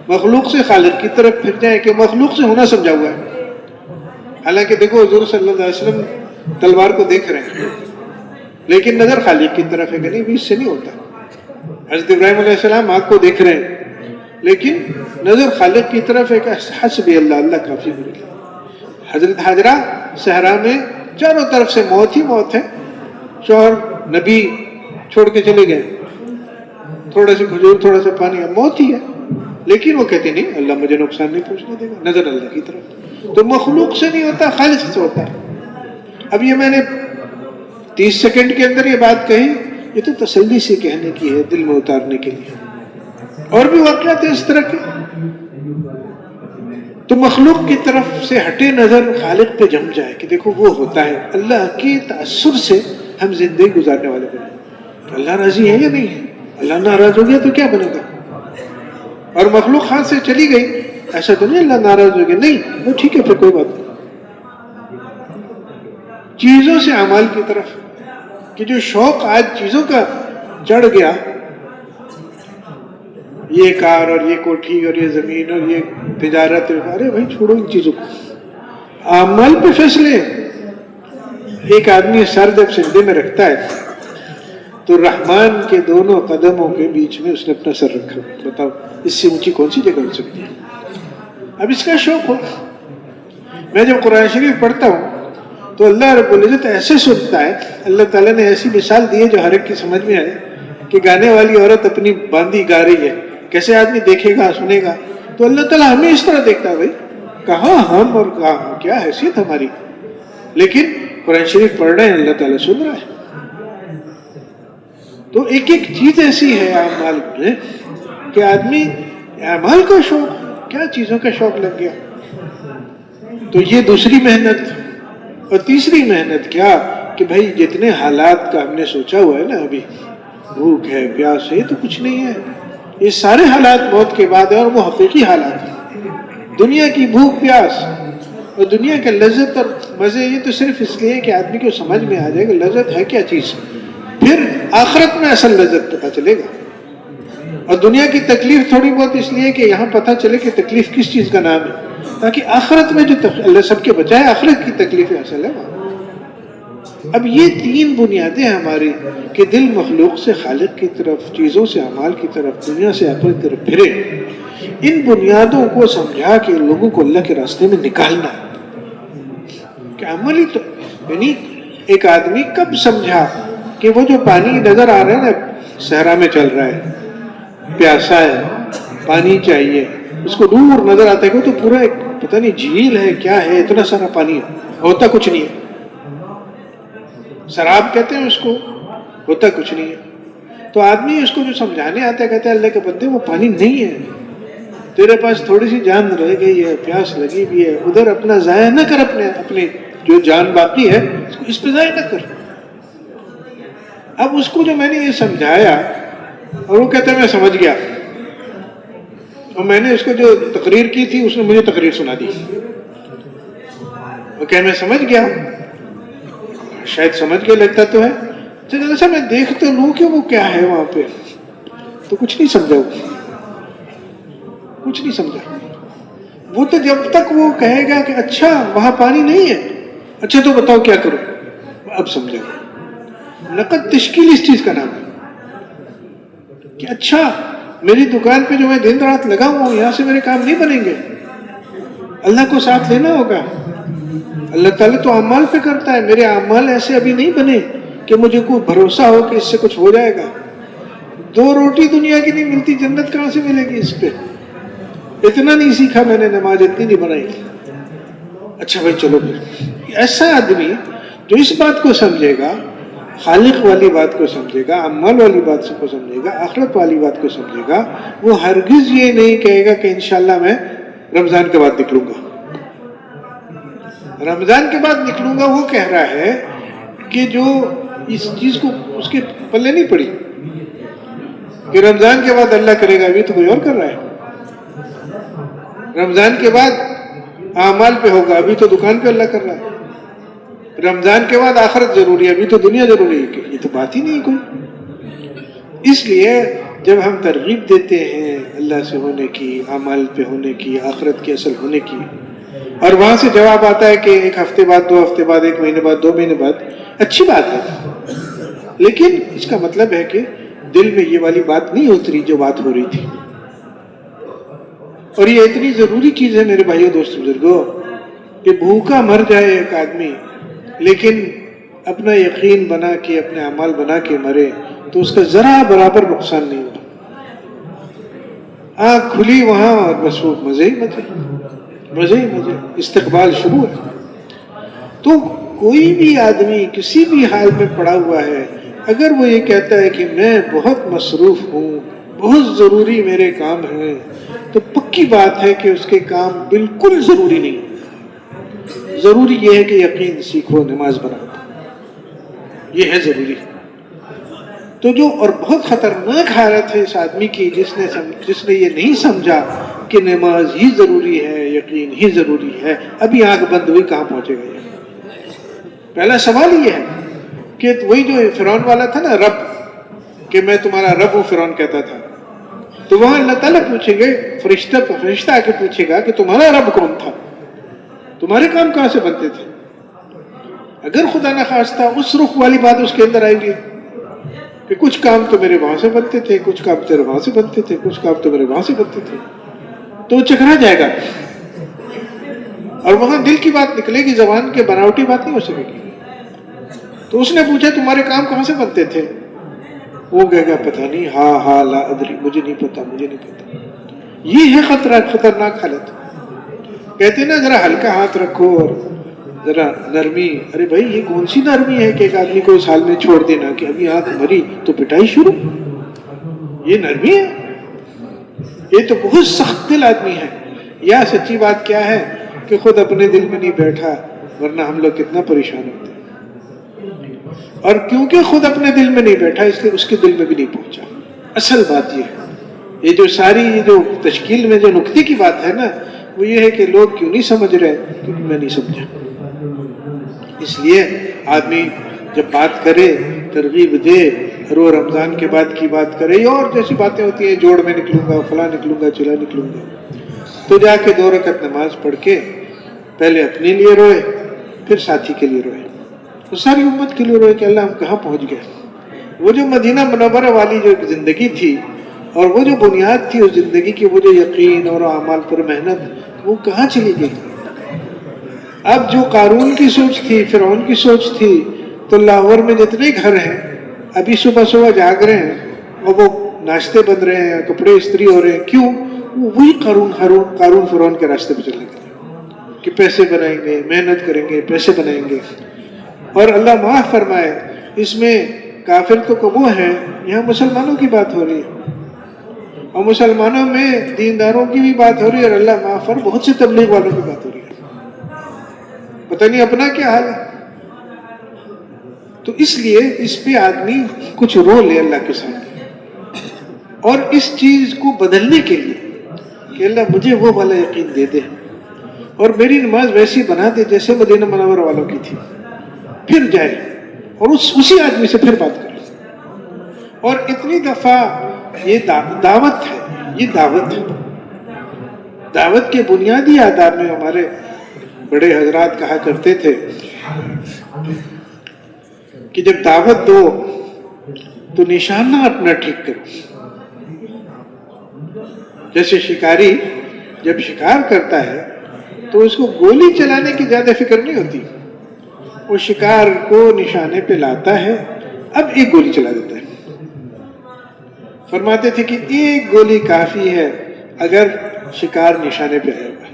S1: مخلوق سے خالق کی طرف پھر جائے، کہ مخلوق سے ہونا سمجھا ہوا ہے۔ حالانکہ دیکھو حضور صلی اللہ علیہ وسلم تلوار کو دیکھ رہے ہیں، لیکن نظر خالق کی طرف ہے کہ نہیں، اس سے نہیں ہوتا۔ حضرت ابراہیم علیہ السلام آگ کو دیکھ رہے ہیں، لیکن نظر خالق کی طرف ہے کہ حسبی اللہ، اللہ کافی میرے لیے۔ حضرت حاجرہ صحرا میں چاروں طرف سے موت ہی موت ہے، شوہر نبی چھوڑ کے چلے گئے، تھوڑا سا کھجور تھوڑا سا پانی، موت ہی ہے، لیکن وہ کہتے نہیں اللہ مجھے نقصان نہیں پہنچنے دے گا، نظر اللہ کی طرف۔ تو مخلوق سے نہیں ہوتا، خالق سے ہوتا ہے۔ اب یہ میں نے 30 سیکنڈ کے اندر یہ بات کہی، یہ تو تسلی سے کہنے کی ہے، دل میں اتارنے کے لیے۔ اور بھی واقعات ہیں اس طرح کے۔ تو مخلوق کی طرف سے ہٹے نظر، خالق پہ جم جائے کہ دیکھو وہ ہوتا ہے۔ اللہ کے تأثر سے ہم زندگی گزارنے والے بنے۔ اللہ راضی ہے یا نہیں ہے؟ اللہ ناراض ہو گیا تو کیا بنے گا؟ اور مخلوق ہاتھ سے چلی گئی، ایسا تو نہیں اللہ ناراض ہو گیا، نہیں، وہ ٹھیک ہے، پھر کوئی بات نہیں۔ چیزوں سے اعمال کی طرف، کہ جو شوق آج چیزوں کا چڑھ گیا، یہ کار اور یہ کوٹھی اور یہ زمین اور یہ تجارت، ارے بھائی چھوڑو ان چیزوں کو، اعمال پہ فیصلے۔ ایک آدمی سر جب سجدے میں رکھتا ہے تو رحمان کے دونوں قدموں کے بیچ میں اس نے اپنا سر رکھا، بتاؤ اس سے اونچی کون سی جگہ ہو سکتی ہے؟ اب اس کا شوق ہو۔ میں جب قرآن شریف پڑھتا ہوں تو اللہ رب العزت ایسے سنتا ہے، اللہ تعالیٰ نے ایسی مثال دی ہے جو ہر ایک کی سمجھ میں آئے، کہ گانے والی عورت اپنی باندی گا رہی ہے، کیسے آدمی دیکھے گا، سنے گا؟ تو اللہ تعالیٰ ہمیں اس طرح دیکھتا ہے، بھائی کہاں ہم اور کہاں کیا حیثیت ہماری، لیکن قرآن شریف پڑھ رہے ہیں، اللہ تعالیٰ سن رہا ہے۔ تو ایک ایک چیز ایسی ہے اعمال میں کہ آدمی اعمال کا شوق، کیا چیزوں کا شوق لگ گیا۔ تو یہ دوسری محنت۔ اور تیسری محنت کیا، کہ بھائی جتنے حالات کا ہم نے سوچا ہوا ہے نا، ابھی بھوک ہے، پیاس ہے، یہ تو کچھ نہیں ہے، یہ سارے حالات موت کے بعد ہیں، اور وہ حقیقی حالات ہیں۔ دنیا کی بھوک پیاس اور دنیا کے لذت اور مزے، یہ تو صرف اس لیے کہ آدمی کو سمجھ میں آ جائے کہ لذت ہے کیا چیز، پھر آخرت میں اصل لذت پتہ چلے گا۔ اور دنیا کی تکلیف تھوڑی بہت اس لیے کہ یہاں پتہ چلے کہ تکلیف کس چیز کا نام ہے، تاکہ آخرت میں جو اللہ سب کے بچائے، آخرت کی تکلیفیں اصل ہے۔ اب یہ تین بنیادیں ہماری، کہ دل مخلوق سے خالق کی طرف، چیزوں سے اعمال کی طرف، دنیا سے عقل کی طرف پھرے، ان بنیادوں کو سمجھا کے لوگوں کو اللہ کے راستے میں نکالنا کہ عملی تو، یعنی ایک آدمی کب سمجھا کہ وہ جو پانی نظر آ رہا ہے نا، صحرا میں چل رہا ہے، پیاسا ہے، پانی چاہیے، اس کو دور نظر آتا ہے کہ وہ تو پورا ایک پتہ نہیں جھیل ہے کیا ہے، اتنا سارا پانی ہے، ہوتا کچھ نہیں ہے. سراب کہتے ہیں اس کو، ہوتا کچھ نہیں ہے. تو آدمی اس کو جو سمجھانے آتا ہے کہتا ہے اللہ کے بندے وہ پانی نہیں ہے، تیرے پاس تھوڑی سی جان رہ گئی ہے، پیاس لگی بھی ہے، ادھر اپنا ضائع نہ کر، اپنے جو جان باقی ہے اس پہ ضائع نہ کر. اب اس کو جو میں نے یہ سمجھایا اور وہ کہتا ہے میں سمجھ گیا، اور میں نے اس کو جو تقریر کی تھی اس نے مجھے تقریر سنا دی. وہ کہ میں سمجھ گیا، شاید سمجھ کے لگتا تو ہے، اچھا میں دیکھ تو لوں کہ وہ کیا ہے وہاں پہ. تو کچھ نہیں سمجھا، وہ کچھ نہیں سمجھا. وہ تو جب تک وہ کہے گا کہ اچھا وہاں پانی نہیں ہے، اچھا تو بتاؤ کیا کروں، اب سمجھا. نقد تشکیل اس چیز کا نام ہے کہ اچھا میری دکان پہ جو میں دن رات لگا ہوا ہوں یہاں سے میرے کام نہیں بنیں گے، اللہ کو ساتھ لینا ہوگا. اللہ تعالیٰ تو اعمال پہ کرتا ہے، میرے اعمال ایسے ابھی نہیں بنے کہ مجھے کوئی بھروسہ ہو کہ اس سے کچھ ہو جائے گا. 2 روٹی دنیا کی نہیں ملتی، جنت کہاں سے ملے گی اس پہ. اتنا نہیں سیکھا میں نے، نماز اتنی نہیں بنائی. اچھا بھائی چلو پھر ایسا آدمی جو اس بات کو سمجھے گا، خالق والی بات کو سمجھے گا، اعمال والی بات کو سمجھے گا، آخرت والی بات کو سمجھے گا، وہ ہرگز یہ نہیں کہے گا کہ انشاءاللہ میں رمضان کے بعد نکلوں گا. رمضان کے بعد نکلوں گا وہ کہہ رہا ہے کہ جو اس چیز کو اس کے پلے نہیں پڑی کہ رمضان کے بعد اللہ کرے گا، ابھی تو کوئی اور کر رہا ہے. رمضان کے بعد اعمال پہ ہوگا، ابھی تو دکان پہ اللہ کر رہا ہے. رمضان کے بعد آخرت ضروری ہے، ابھی تو دنیا ضروری ہے. کہ یہ تو بات ہی نہیں کوئی. اس لیے جب ہم ترغیب دیتے ہیں اللہ سے ہونے کی، اعمال پہ ہونے کی، آخرت کے اصل ہونے کی، اور وہاں سے جواب آتا ہے کہ 1 ہفتے بعد، 2 ہفتے بعد، 1 مہینے بعد، 2 مہینے بعد، اچھی بات ہے، لیکن اس کا مطلب ہے کہ دل میں یہ والی بات نہیں اتری جو بات ہو رہی تھی. اور یہ اتنی ضروری چیز ہے میرے بھائیوں دوستوں بزرگوں کہ بھوکا مر جائے ایک آدمی لیکن اپنا یقین بنا کے، اپنے اعمال بنا کے مرے تو اس کا ذرا برابر نقصان نہیں ہوگا. آنکھ کھلی وہاں اور بس وہ مزے ہی مزے، مزے ہی مزے، استقبال شروع ہے. تو کوئی بھی آدمی کسی بھی حال میں پڑا ہوا ہے، اگر وہ یہ کہتا ہے کہ میں بہت مصروف ہوں، بہت ضروری میرے کام ہیں، تو پکی بات ہے کہ اس کے کام بالکل ضروری نہیں. ضروری یہ ہے کہ یقین سیکھو، نماز بناؤ، یہ ہے ضروری. تو جو اور بہت خطرناک حالت ہے اس آدمی کی جس نے یہ نہیں سمجھا کہ نماز ہی ضروری ہے، یقین ہی ضروری ہے، ابھی آنکھ بند ہوئی کہاں پہنچے گا. پہلا سوال یہ ہے کہ وہی جو فرعون والا تھا نا، رب، کہ میں تمہارا رب ہوں، فرعون کہتا تھا. تو وہاں اللہ تعالیٰ پوچھیں گے، فرشتہ آ کے پوچھے گا کہ تمہارا رب کون تھا، تمہارے کام کہاں سے بنتے تھے. اگر خدا نخواستہ اس رخ والی بات اس کے اندر آئے گی کہ کچھ کام تو میرے وہاں سے بنتے تھے، کچھ کام تیرے وہاں سے بنتے تھے، کچھ کام تو میرے وہاں سے بنتے تھے، تو وہ چکرا جائے گا. اور وہاں دل کی بات نکلے گی، زبان کے بناوٹی بات نہیں ہو سکے گی. تو اس نے پوچھا تمہارے کام کہاں سے بنتے تھے، وہ کہے گا پتہ نہیں، ہاں لا ادری، مجھے نہیں پتا. یہ ہے خطرناک حالت. کہتے ہیں نا ذرا ہلکا ہاتھ رکھو اور ذرا نرمی. ارے بھائی یہ کون سی نرمی ہے کہ ایک آدمی کو اس حال میں چھوڑ دینا کہ ابھی آنکھ مری تو پٹائی شروع. یہ نرمی ہے؟ یہ تو بہت سخت دل آدمی ہے. یا سچی بات کیا ہے کہ خود اپنے دل میں نہیں بیٹھا، ورنہ ہم لوگ کتنا پریشان ہوتے ہیں. اور کیونکہ خود اپنے دل میں نہیں بیٹھا اس لیے اس کے دل میں بھی نہیں پہنچا. اصل بات یہ ہے، یہ جو ساری جو تشکیل میں جو نکتے کی بات ہے نا، وہ یہ ہے کہ لوگ کیوں نہیں سمجھ رہے، کیونکہ میں نہیں سمجھا. اس لیے آدمی جب بات کرے، ترغیب دے، اور وہ رمضان کے بعد کی بات کرے، اور جیسی باتیں ہوتی ہیں، جوڑ میں نکلوں گا، فلاں نکلوں گا، چلا نکلوں گا، تو جا کے 2 رکعت نماز پڑھ کے پہلے اپنے لیے روئے، پھر ساتھی کے لیے روئے، تو ساری امت کے لیے روئے کہ اللہ ہم کہاں پہنچ گئے. وہ جو مدینہ منورہ والی جو زندگی تھی اور وہ جو بنیاد تھی اس زندگی کی، وہ جو یقین اور اعمال پر محنت، وہ کہاں چلی گئی. اب جو قارون کی سوچ تھی، فرعون کی سوچ تھی، تو لاہور میں جتنے گھر ہیں ابھی صبح جاگ رہے ہیں اور وہ ناشتے بن رہے ہیں، کپڑے استری ہو رہے ہیں. کیوں؟ وہی قارون فرعون کے راستے پہ چلنے کے لیے. کہ پیسے بنائیں گے، محنت کریں گے، پیسے بنائیں گے، اور اللہ معاف فرمائے اس میں کافر تو کم ہیں، یہاں مسلمانوں کی بات ہو رہی ہے، اور مسلمانوں میں دینداروں کی بھی بات ہو رہی ہے، اور اللہ معاف فرمائے بہت سے تبلیغ والوں کی بات ہو رہی ہے، پتہ نہیں اپنا کیا حال ہے۔ تو اس لیے اس پہ آدمی کچھ رو لے اللہ کے ساتھ، اور اس چیز کو بدلنے کے لیے کہ اللہ مجھے وہ والا یقین دے دے، اور میری نماز ویسی بنا دے جیسے مدینہ منورہ والوں کی تھی، پھر جائے اور اسی آدمی سے پھر بات کرے۔ اور اتنی دفعہ یہ دعوت ہے، یہ دعوت ہے، دعوت کے بنیادی آداب میں ہمارے بڑے حضرات کہا کرتے تھے کہ جب دعوت دو تو نشانہ اپنا ٹھیک کرو۔ جیسے شکاری جب شکار کرتا ہے تو اس کو گولی چلانے کی زیادہ فکر نہیں ہوتی، وہ شکار کو نشانے پہ لاتا ہے، اب ایک گولی چلا دیتا ہے۔ فرماتے تھے کہ ایک گولی کافی ہے اگر شکار نشانے پہ آئے گا،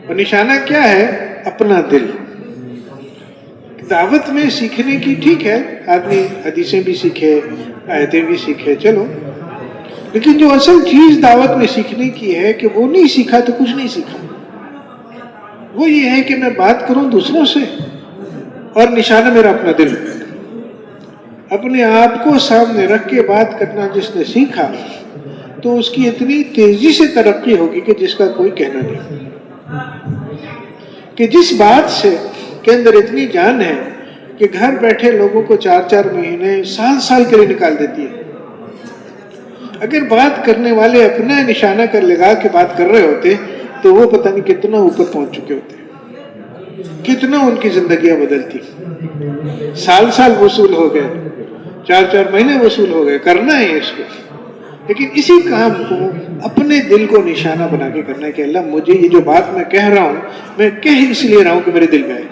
S1: اور نشانہ کیا ہے؟ اپنا دل۔ دعوت میں سیکھنے کی ٹھیک ہے، آدمی حدیثیں بھی سیکھے، آیتیں بھی سیکھے، چلو، لیکن جو اصل چیز دعوت میں سیکھنے کی ہے کہ وہ نہیں سیکھا تو کچھ نہیں سیکھا۔ وہ یہ ہے کہ میں بات کروں دوسروں سے اور نشانہ میرا اپنا دل، اپنے آپ کو سامنے رکھ کے بات کرنا جس نے سیکھا تو اس کی اتنی تیزی سے ترقی ہوگی کہ جس کا کوئی کہنا نہیں، کہ جس بات سے کے اندر اتنی جان ہے کہ گھر بیٹھے لوگوں کو 4 مہینے سال کے لیے نکال دیتی ہے۔ اگر بات کرنے والے اپنا نشانہ کر لگا کے بات کر رہے ہوتے تو وہ پتہ نہیں کتنا اوپر پہنچ چکے ہوتے، کتنا ان کی زندگیاں بدلتی۔ سال وصول ہو گئے، 4 مہینے وصول ہو گئے، کرنا ہے اس کو، لیکن اسی کام کو اپنے دل کو نشانہ بنا کے کرنا ہے کہ اللہ مجھے یہ جو بات میں کہہ رہا ہوں میں کہہ اس لیے رہا ہوں کہ میرے دل میں آئے۔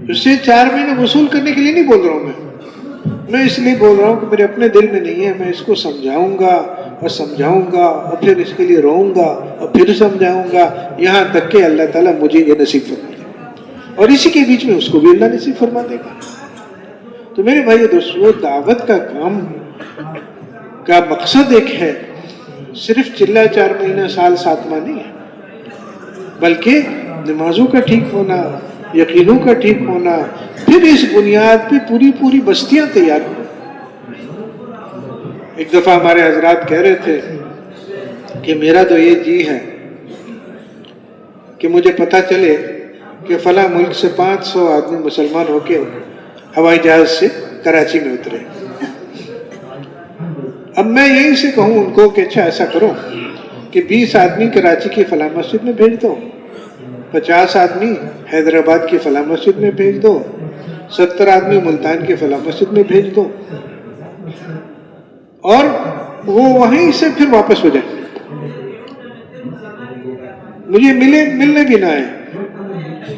S1: اس سے 4 مہینے وصول کرنے کے لیے نہیں بول رہا ہوں، میں اس لیے بول رہا ہوں کہ میرے اپنے دل میں نہیں ہے، میں اس کو سمجھاؤں گا اور سمجھاؤں گا اور پھر اس کے لیے روؤں گا اور پھر سمجھاؤں گا، یہاں تک کہ اللہ تعالیٰ مجھے یہ نصیب فرما دے، اور اسی کے بیچ میں اس کو بھی اللہ نصیب فرما دے گا۔ تو میرے بھائی دوستو، دعوت کا کام کا مقصد ایک ہے، صرف چلہ 4 مہینہ سال 7 ماہ نہیں ہے، بلکہ نمازوں کا ٹھیک ہونا، یقینوں کا ٹھیک ہونا، پھر اس بنیاد پہ پوری بستیاں تیار ہوں۔ ایک دفعہ ہمارے حضرات کہہ رہے تھے کہ میرا تو یہ جی ہے کہ مجھے پتہ چلے کہ فلاں ملک سے 500 آدمی مسلمان ہو کے ہوائی جہاز سے کراچی میں اترے، اب میں یہیں سے کہوں ان کو کہ اچھا ایسا کرو کہ 20 آدمی کراچی کی فلاں مسجد میں بھیج دو، 50 آدمی حیدرآباد کی فلاں مسجد میں بھیج دو، 70 آدمی ملتان کی فلاں مسجد میں بھیج دو، اور وہ وہیں سے پھر واپس ہو جائیں، مجھے ملنے بھی نہ آئے،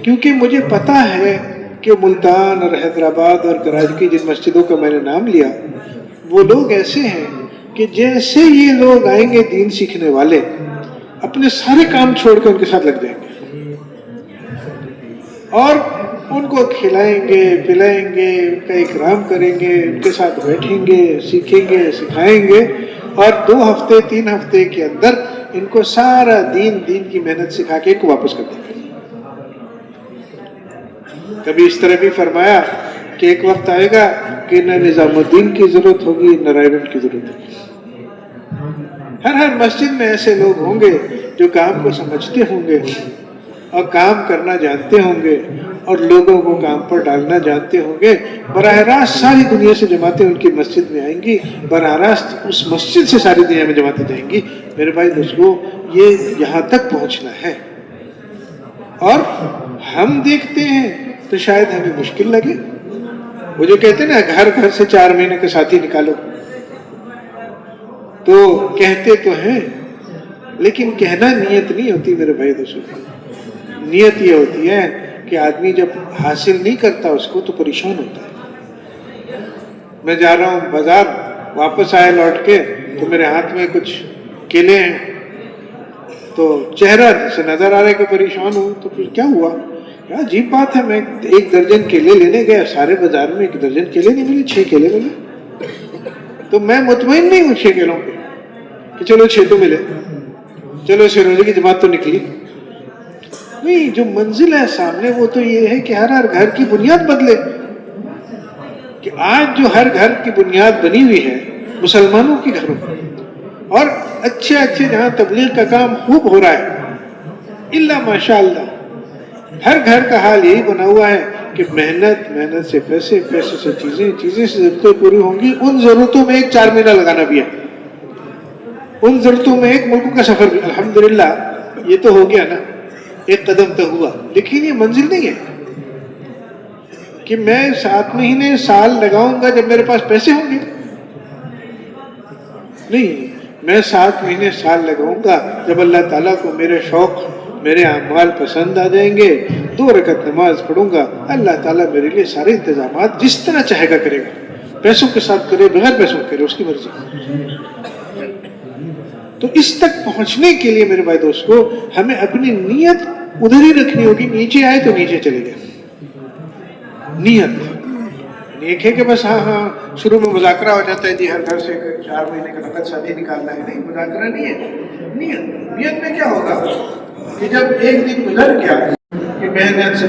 S1: کیونکہ مجھے پتا ہے کہ ملتان اور حیدرآباد اور کراچی کی جن مسجدوں کا میں نے نام لیا وہ لوگ ایسے ہیں کہ جیسے یہ لوگ آئیں گے دین سیکھنے والے، اپنے سارے کام چھوڑ کے ان کے ساتھ لگ جائیں گے اور ان کو کھلائیں گے، پلائیں گے، ان کا اکرام کریں گے، ان کے ساتھ بیٹھیں گے، سیکھیں گے، سکھائیں گے، اور 2 ہفتے 3 ہفتے کے اندر ان کو سارا دین کی محنت سکھا کے واپس کر دیں گے۔ کبھی اس طرح بھی فرمایا کہ ایک وقت آئے گا کہ نہ نظام الدین کی ضرورت ہوگی نہ رائیونٹ کی ضرورت ہوگی، ہر مسجد میں ایسے لوگ ہوں گے جو کام کو سمجھتے ہوں گے اور کام کرنا جانتے ہوں گے اور لوگوں کو کام پر ڈالنا جانتے ہوں گے۔ براہ راست ساری دنیا سے جماعتیں ان کی مسجد میں آئیں گی، براہ راست اس مسجد سے ساری دنیا میں جماعتیں جائیں گی۔ میرے بھائی دوستو، یہ یہاں تک پہنچنا ہے، اور ہم دیکھتے ہیں تو شاید ہمیں مشکل لگے۔ وہ جو کہتے ہیں نا گھر سے 4 مہینے کے ساتھی نکالو، تو کہتے تو ہیں لیکن کہنا نیت نہیں ہوتی میرے بھائی دوستو۔ نیت یہ ہوتی ہے کہ آدمی جب حاصل نہیں کرتا اس کو تو پریشان ہوتا ہے۔ میں جا رہا ہوں بازار، واپس آیا لوٹ کے تو میرے ہاتھ میں کچھ کیلے ہیں، تو چہرہ سے نظر آ رہا ہے کہ پریشان ہوں. تو پھر کیا ہوا؟ کیا عجیب بات ہے، میں 1 درجن کیلے لینے گیا، سارے بازار میں 1 درجن کیلے نہیں ملے، 6 کیلے ملے. تو میں مطمئن نہیں ہوں 6 کیلوں پہ کہ چلو 6 تو ملے، چلو اس روزے کی جماعت تو نکلی. نہیں، جو منزل ہے سامنے وہ تو یہ ہے کہ ہر گھر کی بنیاد بدلے. کہ آج جو ہر گھر کی بنیاد بنی ہوئی ہے مسلمانوں کے گھروں پر، اور اچھے جہاں تبلیغ کا کام خوب ہو رہا ہے، الا ماشاء اللہ ہر گھر کا حال یہی بنا ہوا ہے کہ محنت سے پیسے سے چیزیں سے ضرورتیں پوری ہوں گی. ان ضرورتوں میں ایک 4 مہینہ لگانا بھی ہے، ان ضرورتوں میں ایک ملک کا سفر بھی. الحمدللہ یہ تو ہو گیا نا، ایک قدم تو ہوا، لیکن یہ منزل نہیں ہے کہ میں 7 مہینے سال لگاؤں گا جب میرے پاس پیسے ہوں گے. نہیں، میں 7 مہینے سال لگاؤں گا جب اللہ تعالیٰ کو میرے شوق، میرے اعمال پسند آ جائیں گے. 2 رکعت نماز پڑھوں گا، اللہ تعالیٰ میرے لیے سارے انتظامات جس طرح چاہے گا کرے گا، پیسوں کے ساتھ کرے بغیر پیسوں کرے، اس کی مرضی. تو اس تک پہنچنے کے لیے میرے بھائی دوستو ہمیں اپنی نیت ادھر ہی رکھنی ہوگی. نیچے آئے تو نیچے چلے گئے. نیت ایک ہے کہ بس ہاں شروع میں مذاکرہ ہو جاتا ہے جی ہر گھر سے 4 مہینے کا نقد شادی نکالنا ہے. نہیں، مذاکرہ نہیں ہے. نیت میں کیا ہوگا کہ جب ایک دن گزر گیا کہ محنت سے